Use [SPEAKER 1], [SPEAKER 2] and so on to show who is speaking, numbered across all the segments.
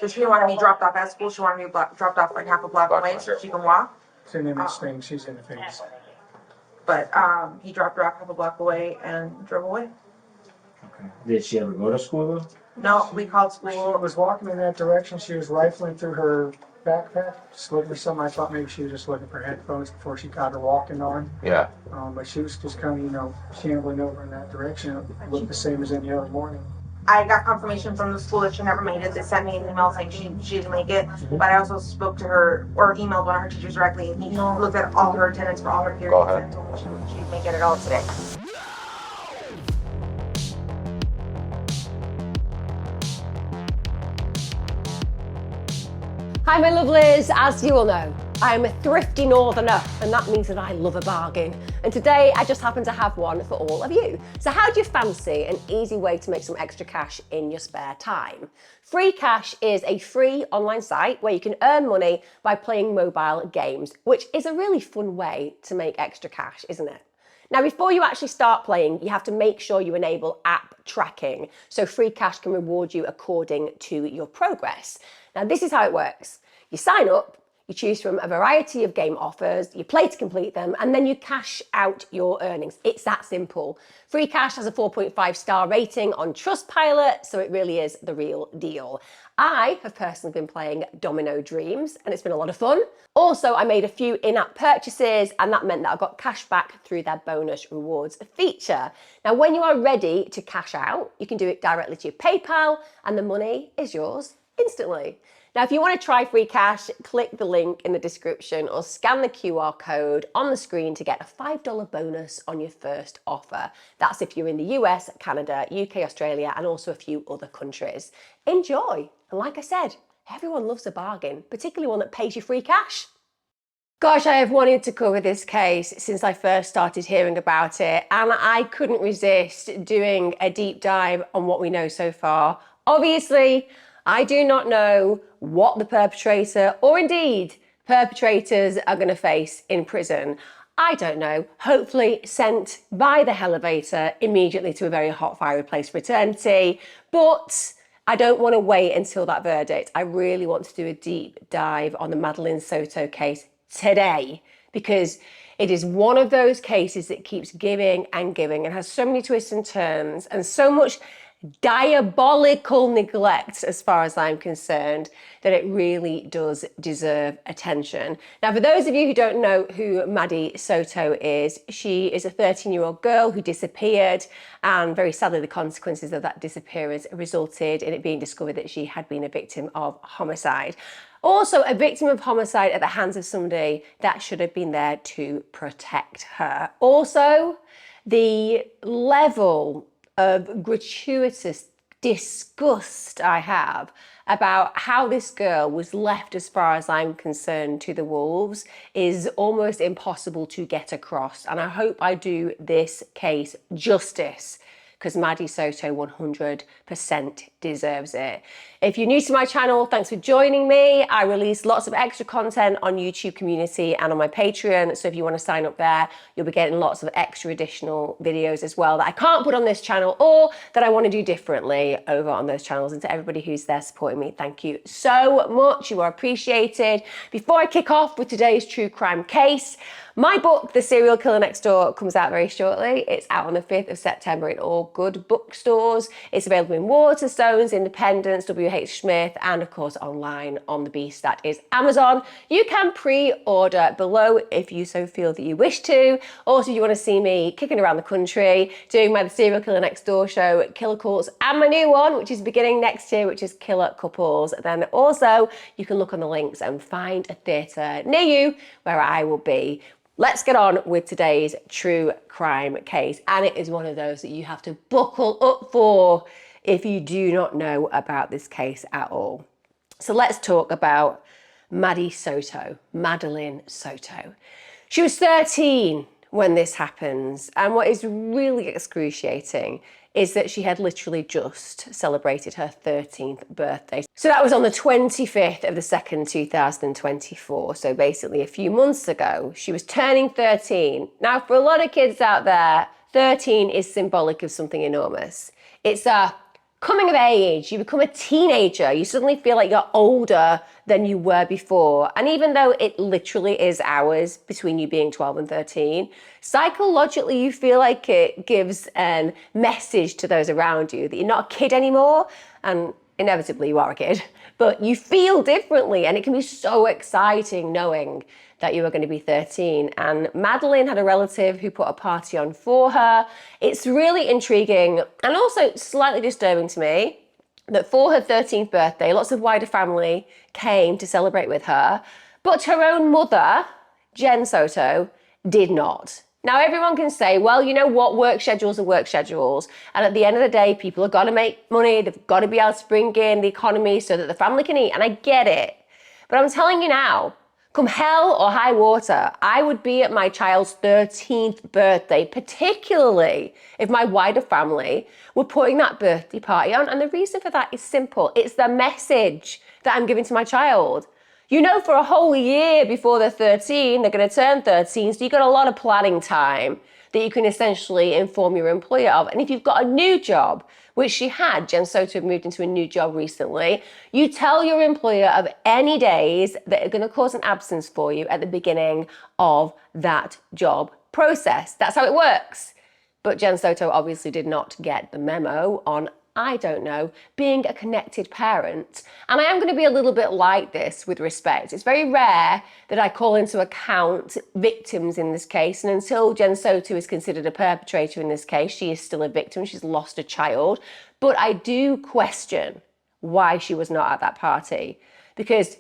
[SPEAKER 1] So she didn't want to be dropped off at school. She wanted to be dropped off like half a block away so she can walk.
[SPEAKER 2] It's an image thing. She's in the face.
[SPEAKER 1] But he dropped her off half a block away and drove away.
[SPEAKER 3] Okay. Did she ever go to school though?
[SPEAKER 1] No, we called
[SPEAKER 2] She
[SPEAKER 1] school.
[SPEAKER 2] was walking in that direction. She was rifling through her backpack, just looking for something. I thought maybe she was just looking for headphones before she got her walking on.
[SPEAKER 4] Yeah.
[SPEAKER 2] But she was just kind of, shambling over in that direction. It looked the same as any other morning.
[SPEAKER 1] I got confirmation from the school that she never made it. They sent me an email saying she didn't make it. But I also spoke to her or emailed one of her teachers directly, and he looked at all her attendance for all her periods and told me she'd make it at all today.
[SPEAKER 5] Hi my lovelies, as you all know, I am a thrifty northerner and that means that I love a bargain. And today I just happen to have one for all of you. So how do you fancy an easy way to make some extra cash in your spare time? Free Cash is a free online site where you can earn money by playing mobile games, which is a really fun way to make extra cash, isn't it? Now, before you actually start playing, you have to make sure you enable app tracking so Free Cash can reward you according to your progress. Now, this is how it works. You sign up, you choose from a variety of game offers, you play to complete them, and then you cash out your earnings. It's that simple. Free Cash has a 4.5-star rating on Trustpilot, so it really is the real deal. I have personally been playing Domino Dreams, and it's been a lot of fun. Also, I made a few in-app purchases, and that meant that I got cash back through their bonus rewards feature. Now, when you are ready to cash out, you can do it directly to your PayPal, and the money is yours instantly. Now, if you want to try Free Cash, click the link in the description or scan the QR code on the screen to get a $5 bonus on your first offer. That's if you're in the US, Canada, UK, Australia, and also a few other countries. Enjoy. And like I said, everyone loves a bargain, particularly one that pays you free cash. Gosh, I have wanted to cover this case since I first started hearing about it, and I couldn't resist doing a deep dive on what we know so far. Obviously, I do not know what the perpetrator or indeed perpetrators are going to face in prison. I don't know, hopefully sent by the elevator immediately to a very hot fiery place for eternity, but I don't want to wait until that verdict. I really want to do a deep dive on the Madeline Soto case today because it is one of those cases that keeps giving and giving and has so many twists and turns and so much diabolical neglect as far as I'm concerned that it really does deserve attention. Now, for those of you who don't know who Maddie Soto is, she is a 13-year-old girl who disappeared, and very sadly the consequences of that disappearance resulted in it being discovered that she had been a victim of homicide. Also a victim of homicide at the hands of somebody that should have been there to protect her. Also, the level of gratuitous disgust I have about how this girl was left, as far as I'm concerned, to the wolves is almost impossible to get across. And I hope I do this case justice because Maddie Soto 100% deserves it. If you're new to my channel, thanks for joining me. I release lots of extra content on YouTube community and on my Patreon. So if you want to sign up there, you'll be getting lots of extra additional videos as well that I can't put on this channel or that I want to do differently over on those channels. And to everybody who's there supporting me, thank you so much. You are appreciated. Before I kick off with today's true crime case, my book, The Serial Killer Next Door, comes out very shortly. It's out on the 5th of September in all good bookstores. It's available in Waterstones, Independence, WH Smith, and of course online on the beast that is Amazon. You can pre-order below if you so feel that you wish to. Also, if you want to see me kicking around the country, doing my The Serial Killer Next Door show, Killer Cults, and my new one, which is beginning next year, which is Killer Couples, then also you can look on the links and find a theatre near you where I will be. Let's get on with today's true crime case. And it is one of those that you have to buckle up for if you do not know about this case at all. So let's talk about Maddie Soto, Madeline Soto. She was 13 when this happens. And what is really excruciating is that she had literally just celebrated her 13th birthday. So that was on the 25th of the 2nd, 2024. So basically a few months ago, she was turning 13. Now, for a lot of kids out there, 13 is symbolic of something enormous. It's a Coming of age, you become a teenager, you suddenly feel like you're older than you were before. And even though it literally is hours between you being 12 and 13, psychologically you feel like it gives a message to those around you that you're not a kid anymore. And inevitably you are a kid, but you feel differently, and it can be so exciting knowing that you were going to be 13. And Madeline had a relative who put a party on for her. It's really intriguing and also slightly disturbing to me that for her 13th birthday, lots of wider family came to celebrate with her, but her own mother, Jen Soto, did not. Now, everyone can say, well, you know what, work schedules are work schedules. And at the end of the day, people have got to make money. They've got to be able to bring in the economy so that the family can eat. And I get it. But I'm telling you now, come hell or high water, I would be at my child's 13th birthday, particularly if my wider family were putting that birthday party on. And the reason for that is simple. It's the message that I'm giving to my child. You know, for a whole year before they're 13, they're going to turn 13, so you've got a lot of planning time that you can essentially inform your employer of. And if you've got a new job, which she had, Jen Soto had moved into a new job recently, you tell your employer of any days that are going to cause an absence for you at the beginning of that job process. That's how it works. But Jen Soto obviously did not get the memo on, I don't know, being a connected parent. And I am going to be a little bit like this with respect. It's very rare that I call into account victims in this case. And until Jen Soto is considered a perpetrator in this case, she is still a victim. She's lost a child. But I do question why she was not at that party, because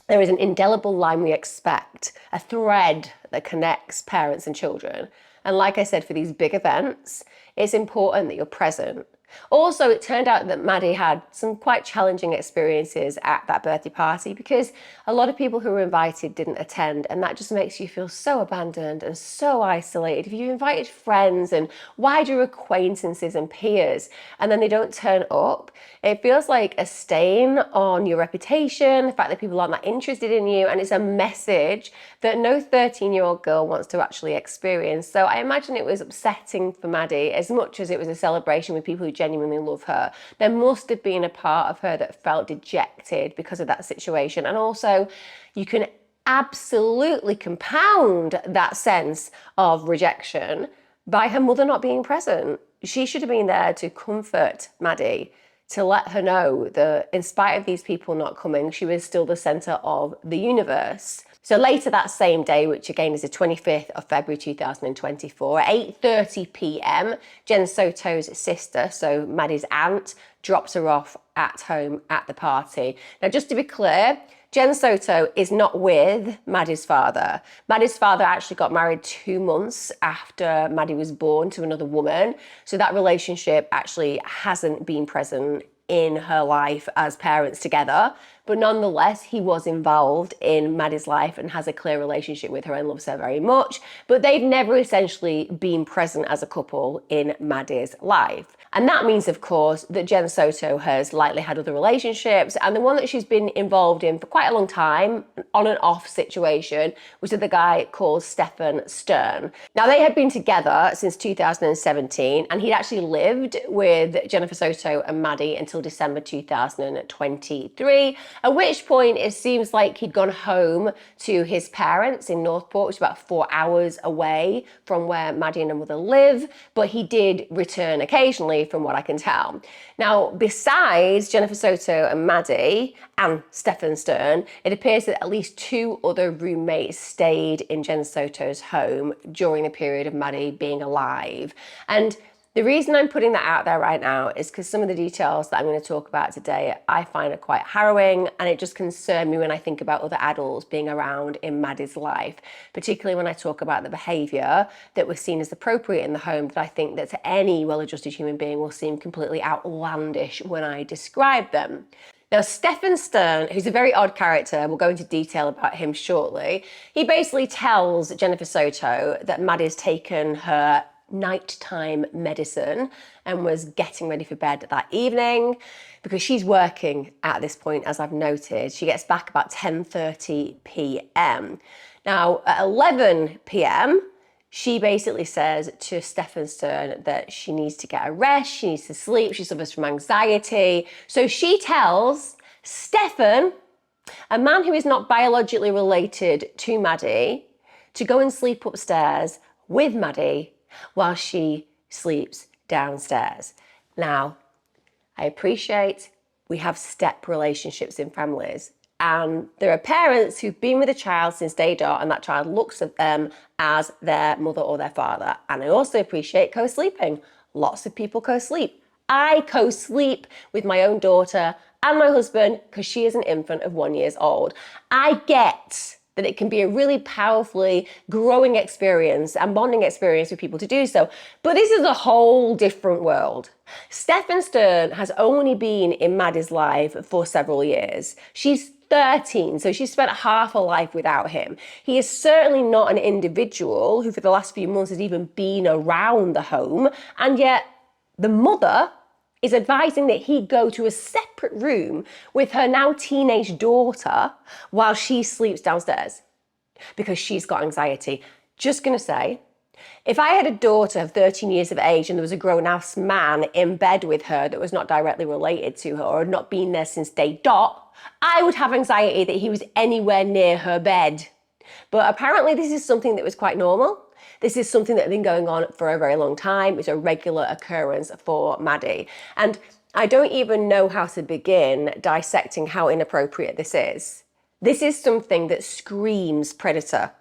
[SPEAKER 5] there is an indelible line we expect, a thread that connects parents and children. And like I said, for these big events, it's important that you're present. Also, it turned out that Maddie had some quite challenging experiences at that birthday party because a lot of people who were invited didn't attend, and that just makes you feel so abandoned and so isolated. If you invited friends and wider acquaintances and peers and then they don't turn up, it feels like a stain on your reputation, the fact that people aren't that interested in you, and it's a message that no 13-year-old girl wants to actually experience. So I imagine it was upsetting for Maddie as much as it was a celebration with people who genuinely love her. There must have been a part of her that felt dejected because of that situation. And also, you can absolutely compound that sense of rejection by her mother not being present. She should have been there to comfort Maddie, to let her know that in spite of these people not coming, she was still the center of the universe. So later that same day, which again is the 25th of February 2024, at 8:30 p.m, Jen Soto's sister, so Maddie's aunt, drops her off at home at the party. Now, just to be clear, Jen Soto is not with Maddie's father. Maddie's father actually got married 2 months after Maddie was born to another woman. So that relationship actually hasn't been present in her life as parents together. But nonetheless, he was involved in Maddie's life and has a clear relationship with her and loves her very much. But they've never essentially been present as a couple in Maddie's life. And that means, of course, that Jen Soto has likely had other relationships, and the one that she's been involved in for quite a long time, an on and off situation, was with a guy called Stephan Sterns. Now, they had been together since 2017, and he'd actually lived with Jennifer Soto and Maddie until December 2023, at which point it seems like he'd gone home to his parents in Northport, which is about 4 hours away from where Maddie and her mother live, but he did return occasionally, from what I can tell. Now, besides Jennifer Soto and Maddie and Stephan Sterns, it appears that at least 2 other roommates stayed in Jen Soto's home during the period of Maddie being alive. And the reason I'm putting that out there right now is because some of the details that I'm going to talk about today I find are quite harrowing, and it just concerns me when I think about other adults being around in Maddie's life, particularly when I talk about the behaviour that was seen as appropriate in the home that I think that to any well-adjusted human being will seem completely outlandish when I describe them. Now, Stephan Sterns, who's a very odd character, we'll go into detail about him shortly, he basically tells Jennifer Soto that Maddie's taken her nighttime medicine and was getting ready for bed that evening because she's working at this point, as I've noted. She gets back about 10:30 p.m. Now, at 11 p.m, she basically says to Stephan Sterns that she needs to get a rest, she needs to sleep, she suffers from anxiety. So she tells Stephan, a man who is not biologically related to Maddie, to go and sleep upstairs with Maddie while she sleeps downstairs. Now, I appreciate we have step relationships in families, and there are parents who've been with a child since day dot, and that child looks at them as their mother or their father. And I also appreciate co-sleeping. Lots of people co-sleep. I co-sleep with my own daughter and my husband because she is an infant of 1 year old. I get that it can be a really powerfully growing experience and bonding experience for people to do so. But this is a whole different world. Stephan Sterns has only been in Maddie's life for several years. She's 13, so she spent half her life without him. He is certainly not an individual who for the last few months has even been around the home, and yet the mother is advising that he go to a separate room with her now teenage daughter while she sleeps downstairs because she's got anxiety. Just gonna say, if I had a daughter of 13 years of age and there was a grown-ass man in bed with her that was not directly related to her or had not been there since day dot, I would have anxiety that he was anywhere near her bed. But apparently this is something that was quite normal. This is something that had been going on for a very long time. It's a regular occurrence for Maddie. And I don't even know how to begin dissecting how inappropriate this is. This is something that screams predator.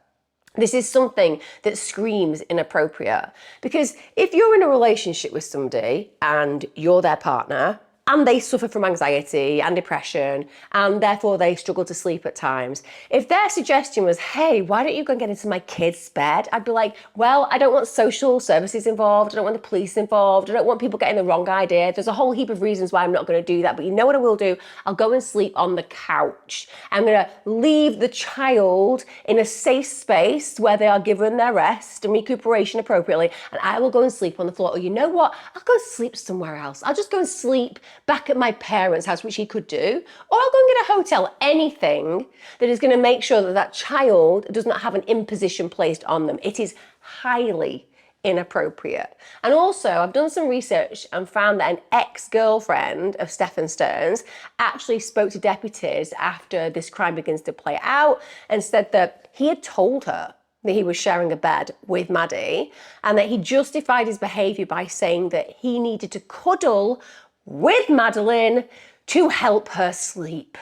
[SPEAKER 5] This is something that screams inappropriate. Because if you're in a relationship with somebody and you're their partner, and they suffer from anxiety and depression, and therefore they struggle to sleep at times. If their suggestion was, hey, why don't you go and get into my kid's bed? I'd be like, well, I don't want social services involved. I don't want the police involved. I don't want people getting the wrong idea. There's a whole heap of reasons why I'm not going to do that. But you know what I will do? I'll go and sleep on the couch. I'm going to leave the child in a safe space where they are given their rest and recuperation appropriately. And I will go and sleep on the floor. Or you know what? I'll go sleep somewhere else. I'll just go and sleep back at my parents' house, which he could do, or I'll go and get a hotel, anything that is going to make sure that that child does not have an imposition placed on them. It is highly inappropriate. And also, I've done some research and found that an ex-girlfriend of Stephan Sterns actually spoke to deputies after this crime begins to play out and said that he had told her that he was sharing a bed with Maddie and that he justified his behaviour by saying that he needed to cuddle with Madeline to help her sleep.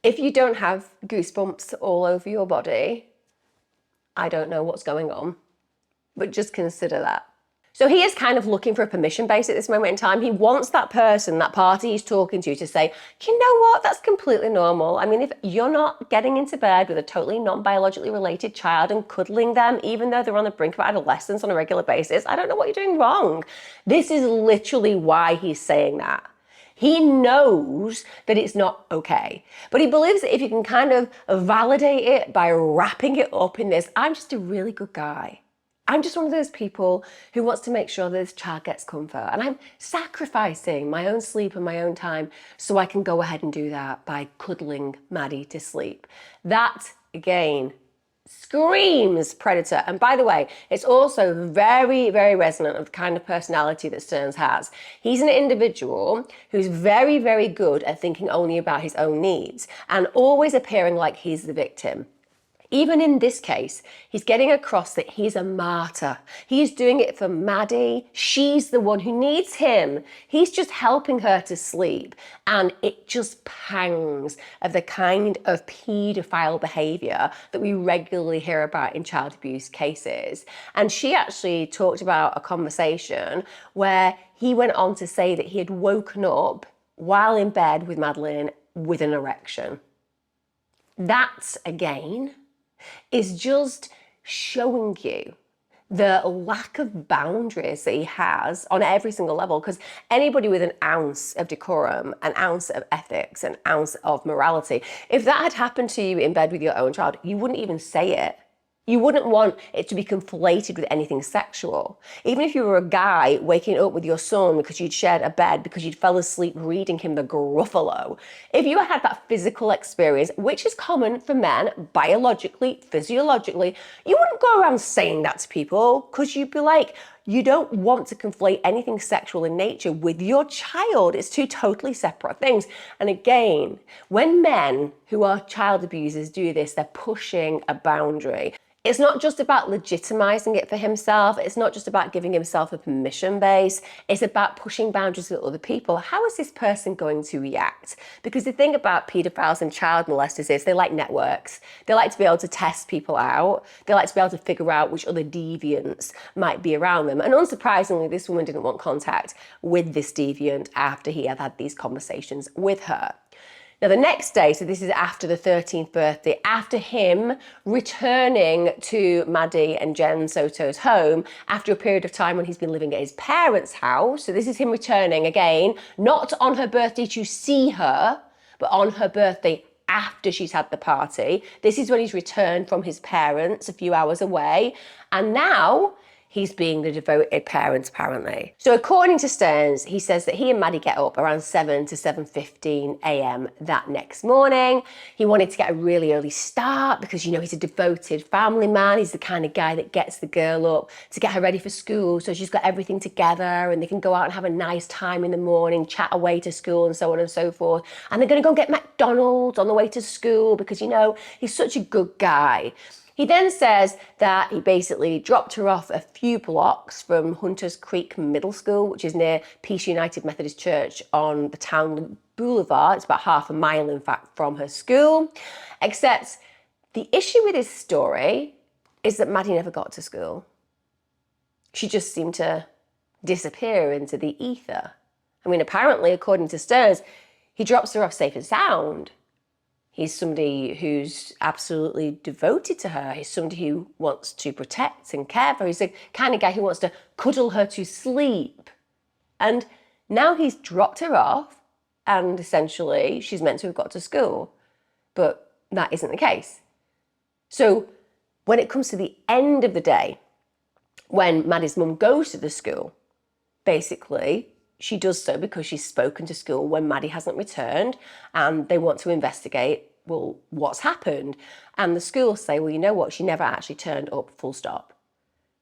[SPEAKER 5] If you don't have goosebumps all over your body, I don't know what's going on, but just consider that. So he is kind of looking for a permission base at this moment in time. He wants that person, that party he's talking to say, do you know what? That's completely normal. I mean, if you're not getting into bed with a totally non-biologically related child and cuddling them, even though they're on the brink of adolescence on a regular basis, I don't know what you're doing wrong. This is literally why he's saying that. He knows that it's not okay, but he believes that if you can kind of validate it by wrapping it up in this, I'm just a really good guy. I'm just one of those people who wants to make sure that this child gets comfort, and I'm sacrificing my own sleep and my own time so I can go ahead and do that by cuddling Maddie to sleep. That, again, screams predator. And by the way, it's also very, very resonant of the kind of personality that Sterns has. He's an individual who's very, very good at thinking only about his own needs and always appearing like he's the victim. Even in this case, he's getting across that he's a martyr. He's doing it for Maddie. She's the one who needs him. He's just helping her to sleep. And it just pangs of the kind of paedophile behaviour that we regularly hear about in child abuse cases. And she actually talked about a conversation where he went on to say that he had woken up while in bed with Madeline with an erection. That, again, is just showing you the lack of boundaries that he has on every single level, because anybody with an ounce of decorum, an ounce of ethics, an ounce of morality, if that had happened to you in bed with your own child, you wouldn't even say it. You wouldn't want it to be conflated with anything sexual. Even if you were a guy waking up with your son because you'd shared a bed, because you'd fell asleep reading him the Gruffalo, if you had that physical experience, which is common for men, biologically, physiologically, you wouldn't go around saying that to people because you'd be like, you don't want to conflate anything sexual in nature with your child. It's two totally separate things. And again, when men who are child abusers do this, they're pushing a boundary. It's not just about legitimizing it for himself. It's not just about giving himself a permission base. It's about pushing boundaries with other people. How is this person going to react? Because the thing about pedophiles and child molesters is they like networks. They like to be able to test people out. They like to be able to figure out which other deviants might be around them. And unsurprisingly, this woman didn't want contact with this deviant after he had these conversations with her. Now, the next day, so this is after the 13th birthday, after him returning to Maddie and Jen Soto's home after a period of time when he's been living at his parents' house. So this is him returning again, not on her birthday to see her, but on her birthday after she's had the party. This is when he's returned from his parents a few hours away. And now he's being the devoted parent, apparently. So according to Sterns, he says that he and Maddie get up around 7 to 7:15 a.m. that next morning. He wanted to get a really early start because, you know, he's a devoted family man. He's the kind of guy that gets the girl up to get her ready for school so she's got everything together and they can go out and have a nice time in the morning, chat away to school and so on and so forth. And they're going to go and get McDonald's on the way to school because, you know, he's such a good guy. He then says that he basically dropped her off a few blocks from Hunters Creek Middle School, which is near Peace United Methodist Church on the town boulevard. It's about half a mile, in fact, from her school. Except the issue with his story is that Maddie never got to school. She just seemed to disappear into the ether. I mean, apparently, according to Sterns, he drops her off safe and sound. He's somebody who's absolutely devoted to her. He's somebody who wants to protect and care for her. He's the kind of guy who wants to cuddle her to sleep. And now he's dropped her off and essentially she's meant to have got to school. But that isn't the case. So when it comes to the end of the day, when Maddie's mum goes to the school, basically, she does so because she's spoken to school when Maddie hasn't returned and they want to investigate, well, what's happened? And the school say, well, you know what? She never actually turned up, full stop.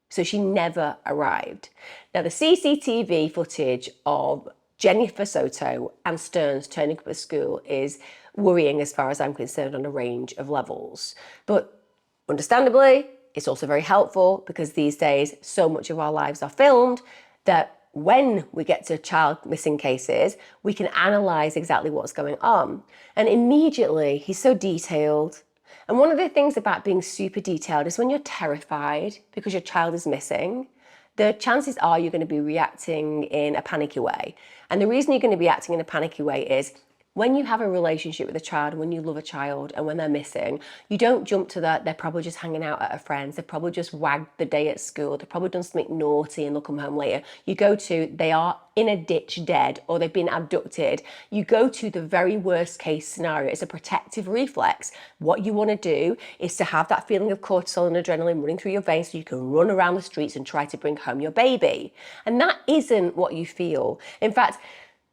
[SPEAKER 5] So she never arrived. Now, the CCTV footage of Jennifer Soto and Sterns turning up at school is worrying as far as I'm concerned on a range of levels. But understandably, it's also very helpful because these days so much of our lives are filmed that when we get to child missing cases, we can analyse exactly what's going on. And immediately, he's so detailed. And one of the things about being super detailed is when you're terrified because your child is missing, the chances are you're going to be reacting in a panicky way. And the reason you're going to be acting in a panicky way is when you have a relationship with a child, when you love a child and when they're missing, you don't jump to that, they're probably just hanging out at a friend's, they've probably just wagged the day at school, they've probably done something naughty and they'll come home later. You go to, they are in a ditch dead or they've been abducted. You go to the very worst case scenario. It's a protective reflex. What you want to do is to have that feeling of cortisol and adrenaline running through your veins so you can run around the streets and try to bring home your baby. And that isn't what you feel. In fact,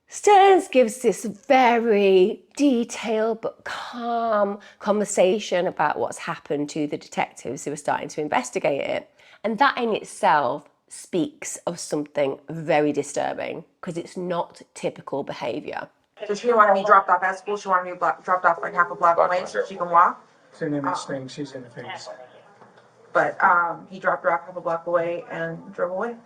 [SPEAKER 5] Sterns gives this very detailed but calm conversation about what's happened to the detectives who are starting to investigate it. And that in itself speaks of something very disturbing because it's not typical behaviour.
[SPEAKER 1] So she didn't want to be dropped off at school. She wanted to be dropped off like half a block away so she can walk.
[SPEAKER 2] Her name is Sting, she's in the face.
[SPEAKER 1] But he dropped her off half a block away and drove away.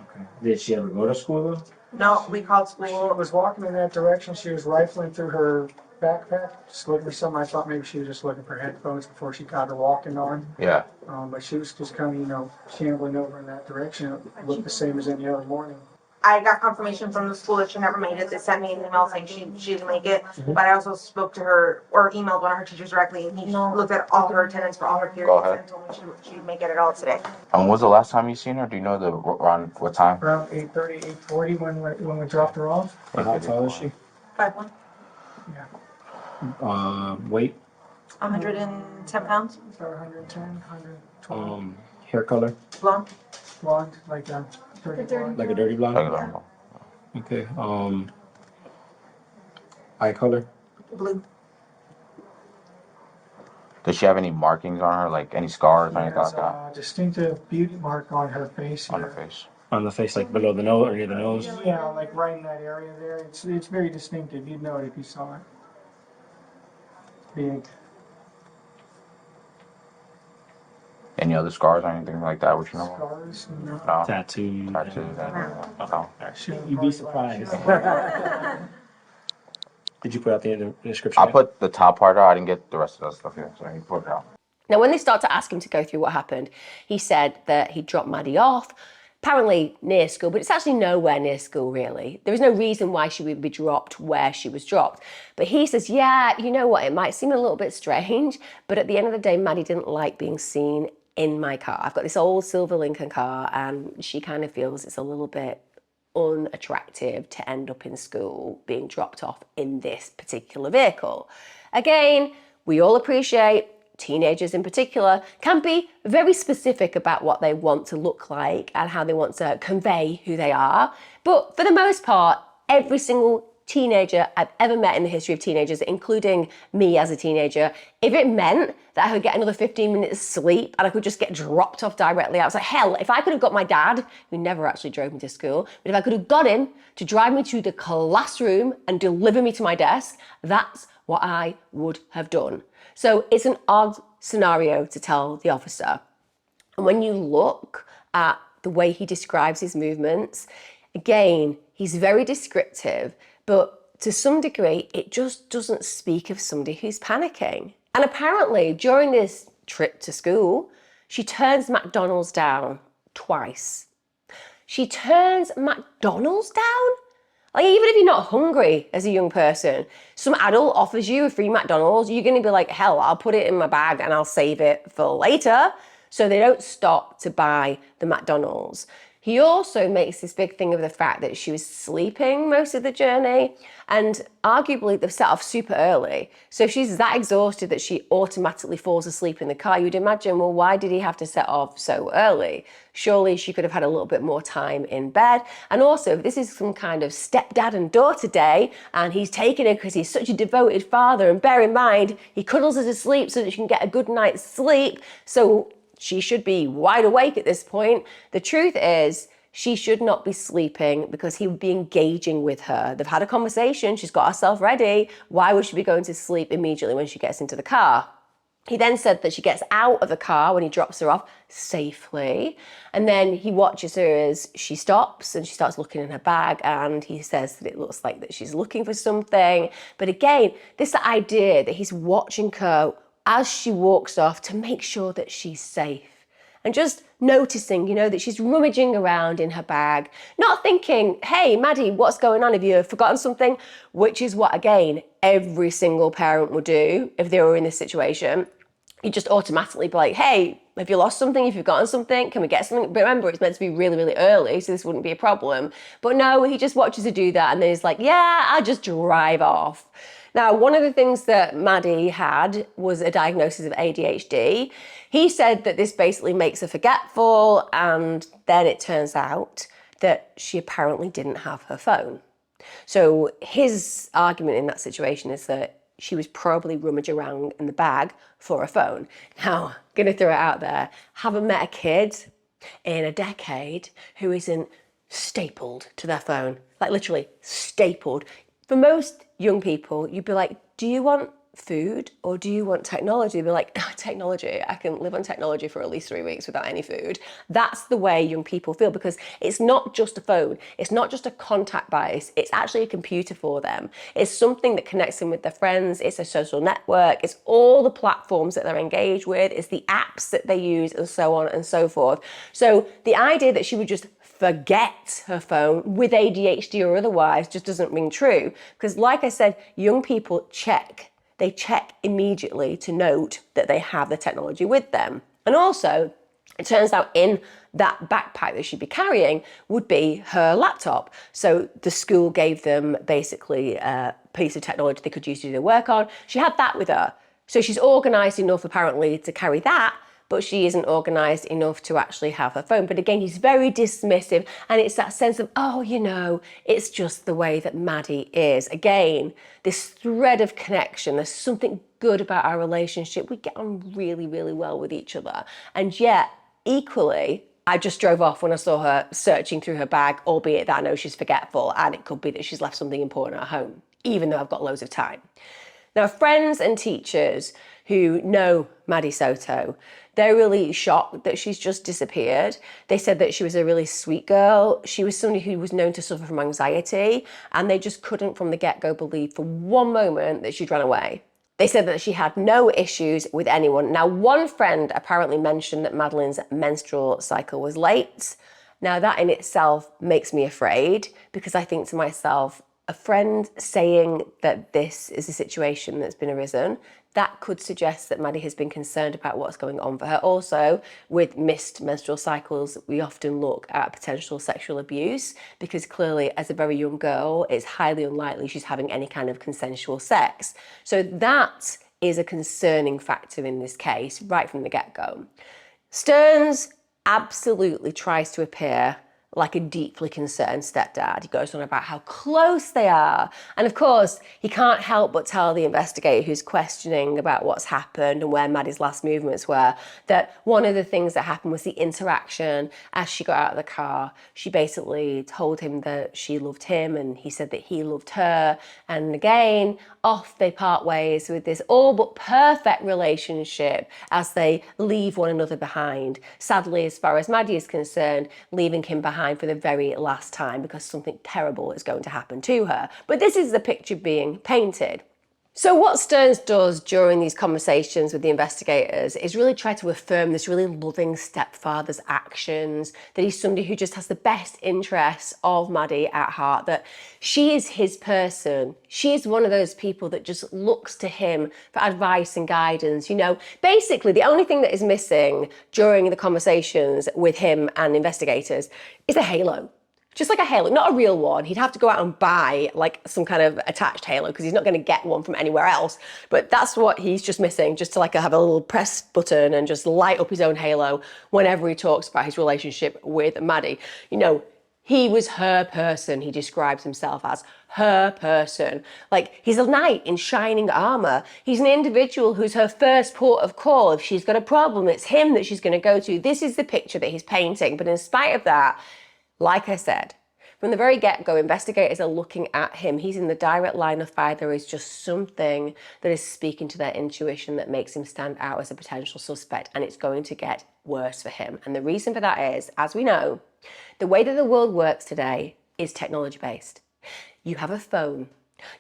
[SPEAKER 3] Okay. Did she ever go to school though?
[SPEAKER 1] No, we called
[SPEAKER 2] She
[SPEAKER 1] school.
[SPEAKER 2] was walking in that direction, she was rifling through her backpack, just looking for something. I thought maybe she was just looking for headphones before she got her walking on.
[SPEAKER 4] Yeah.
[SPEAKER 2] But she was just kind of, you know, shambling over in that direction. It looked the same as any other morning.
[SPEAKER 1] I got confirmation from the school that she never made it. They sent me an email saying she didn't make it. But I also spoke to her or emailed one of her teachers directly, and he looked at all her attendance for all her periods and told me she'd make it at all today.
[SPEAKER 4] And when was the last time you seen her? Do you know around what time?
[SPEAKER 2] Around 8:30, 8:40 when we dropped her off.
[SPEAKER 3] How tall is she?
[SPEAKER 1] 5'1".
[SPEAKER 2] Yeah.
[SPEAKER 3] Weight?
[SPEAKER 1] 110 pounds.
[SPEAKER 2] About 110, 120.
[SPEAKER 3] Hair color,
[SPEAKER 1] Blonde.
[SPEAKER 2] Blonde, like a dirty blonde.
[SPEAKER 3] like a dirty blonde. Okay. Eye color.
[SPEAKER 1] Blue.
[SPEAKER 4] Does she have any markings on her, like any scars or anything
[SPEAKER 2] There's
[SPEAKER 4] like that
[SPEAKER 2] a distinctive beauty mark on her face
[SPEAKER 4] on her
[SPEAKER 2] here.
[SPEAKER 4] face?
[SPEAKER 3] On the face, like below the nose or near the nose.
[SPEAKER 2] Yeah, like right in that area there. It's very distinctive. You'd know it if you saw it. Big.
[SPEAKER 4] Any other scars or anything like that? Would you know?
[SPEAKER 2] Scars? No.
[SPEAKER 4] No.
[SPEAKER 3] Tattoo.
[SPEAKER 4] Tattoos, anything? No.
[SPEAKER 3] You'd be surprised. Did you put out the description?
[SPEAKER 4] I put the top part out. I didn't get the rest of that stuff here, so you put it out.
[SPEAKER 5] Now, when they start to ask him to go through what happened, he said that he dropped Maddie off, apparently near school, but it's actually nowhere near school, really. There is no reason why she would be dropped where she was dropped. But he says, yeah, you know what, it might seem a little bit strange, but at the end of the day, Maddie didn't like being seen in my car. I've got this old silver Lincoln car, and she kind of feels it's a little bit unattractive to end up in school being dropped off in this particular vehicle. Again, we all appreciate teenagers in particular can be very specific about what they want to look like and how they want to convey who they are. But for the most part, every single teenager I've ever met in the history of teenagers, including me as a teenager, if it meant that I could get another 15 minutes sleep and I could just get dropped off directly, I was like, hell, if I could have got my dad, who never actually drove me to school, but if I could have got him to drive me to the classroom and deliver me to my desk, that's what I would have done. So it's an odd scenario to tell the officer. And when you look at the way he describes his movements, again, he's very descriptive, but to some degree, it just doesn't speak of somebody who's panicking. And apparently, during this trip to school, she turns McDonald's down twice. She turns McDonald's down? Like, even if you're not hungry as a young person, some adult offers you a free McDonald's, you're gonna be like, hell, I'll put it in my bag and I'll save it for later. So they don't stop to buy the McDonald's. He also makes this big thing of the fact that she was sleeping most of the journey, and arguably they've set off super early. So if she's that exhausted that she automatically falls asleep in the car, you'd imagine, well, why did he have to set off so early? Surely she could have had a little bit more time in bed. And also, if this is some kind of stepdad and daughter day, and he's taken her because he's such a devoted father, and bear in mind, he cuddles her to sleep so that she can get a good night's sleep, so she should be wide awake at this point. The truth is, she should not be sleeping because he would be engaging with her. They've had a conversation, she's got herself ready. Why would she be going to sleep immediately when she gets into the car? He then said that she gets out of the car when he drops her off safely. And then he watches her as she stops and she starts looking in her bag, and he says that it looks like that she's looking for something. But again, this idea that he's watching her as she walks off to make sure that she's safe. And just noticing, that she's rummaging around in her bag, not thinking, hey, Maddie, what's going on? Have you forgotten something? Which is what, again, every single parent would do if they were in this situation. You just automatically be like, hey, have you lost something? Have you forgotten something? Can we get something? But remember, it's meant to be really, really early, so this wouldn't be a problem. But no, he just watches her do that, and then he's like, yeah, I'll just drive off. Now, one of the things that Maddie had was a diagnosis of ADHD. He said that this basically makes her forgetful, and then it turns out that she apparently didn't have her phone. So his argument in that situation is that she was probably rummaging around in the bag for a phone. Now, gonna throw it out there, haven't met a kid in a decade who isn't stapled to their phone, like literally stapled. For most young people, you'd be like, do you want food or do you want technology? They'd be like, technology, I can live on technology for at least 3 weeks without any food. That's the way young people feel, because it's not just a phone, it's not just a contact device, it's actually a computer for them. It's something that connects them with their friends, it's a social network, it's all the platforms that they're engaged with, it's the apps that they use, and so on and so forth. So the idea that she would just forget her phone with ADHD or otherwise just doesn't ring true. Because like I said, young people check immediately to note that they have the technology with them. And also, it turns out in that backpack that she'd be carrying would be her laptop. So the school gave them basically a piece of technology they could use to do their work on. She had that with her. So she's organised enough apparently to carry that, but she isn't organised enough to actually have her phone. But again, he's very dismissive, and it's that sense of, oh, you know, it's just the way that Maddie is. Again, this thread of connection, there's something good about our relationship. We get on really, really well with each other. And yet, equally, I just drove off when I saw her searching through her bag, albeit that I know she's forgetful, and it could be that she's left something important at home, even though I've got loads of time. Now, friends and teachers who know Maddie Soto, they're really shocked that she's just disappeared. They said that she was a really sweet girl. She was somebody who was known to suffer from anxiety, and they just couldn't from the get-go believe for one moment that she'd run away. They said that she had no issues with anyone. Now, one friend apparently mentioned that Madeline's menstrual cycle was late. Now, that in itself makes me afraid, because I think to myself, a friend saying that this is a situation that's been arisen, that could suggest that Maddie has been concerned about what's going on for her. Also, with missed menstrual cycles, we often look at potential sexual abuse, because clearly as a very young girl, it's highly unlikely she's having any kind of consensual sex. So that is a concerning factor in this case, right from the get-go. Sterns absolutely tries to appear like a deeply concerned stepdad. He goes on about how close they are. And of course, he can't help but tell the investigator who's questioning about what's happened and where Maddie's last movements were, that one of the things that happened was the interaction as she got out of the car. She basically told him that she loved him, and he said that he loved her. And again, off they part ways with this all but perfect relationship as they leave one another behind. Sadly, as far as Maddie is concerned, leaving him behind for the very last time, because something terrible is going to happen to her. But this is the picture being painted. So what Sterns does during these conversations with the investigators is really try to affirm this really loving stepfather's actions, that he's somebody who just has the best interests of Maddie at heart, that she is his person. She is one of those people that just looks to him for advice and guidance. You know, basically the only thing that is missing during the conversations with him and investigators is a halo. Just like a halo, not a real one. He'd have to go out and buy like some kind of attached halo, because he's not going to get one from anywhere else. But that's what he's just missing, just to like have a little press button and just light up his own halo whenever he talks about his relationship with Maddie. You know, he was her person. He describes himself as her person. Like, he's a knight in shining armor. He's an individual who's her first port of call. If she's got a problem, it's him that she's going to go to. This is the picture that he's painting. But in spite of that, like I said, from the very get-go, investigators are looking at him. He's in the direct line of fire. There is just something that is speaking to their intuition that makes him stand out as a potential suspect, and it's going to get worse for him. And the reason for that is, as we know, the way that the world works today is technology-based. You have a phone.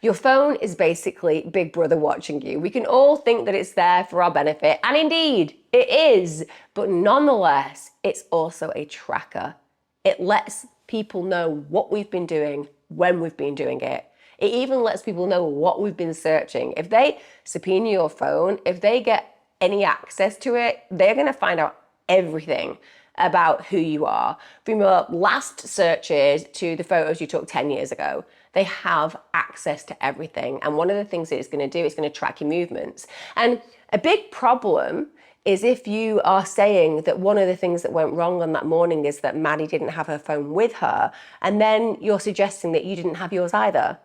[SPEAKER 5] Your phone is basically Big Brother watching you. We can all think that it's there for our benefit, and indeed, it is. But nonetheless, it's also a tracker. It lets people know what we've been doing, when we've been doing it. It even lets people know what we've been searching. If they subpoena your phone, if they get any access to it, they're going to find out everything about who you are. From your last searches to the photos you took 10 years ago, they have access to everything. And one of the things that it's going to do is going to track your movements. And a big problem is if you are saying that one of the things that went wrong on that morning is that Maddie didn't have her phone with her, and then you're suggesting that you didn't have yours either.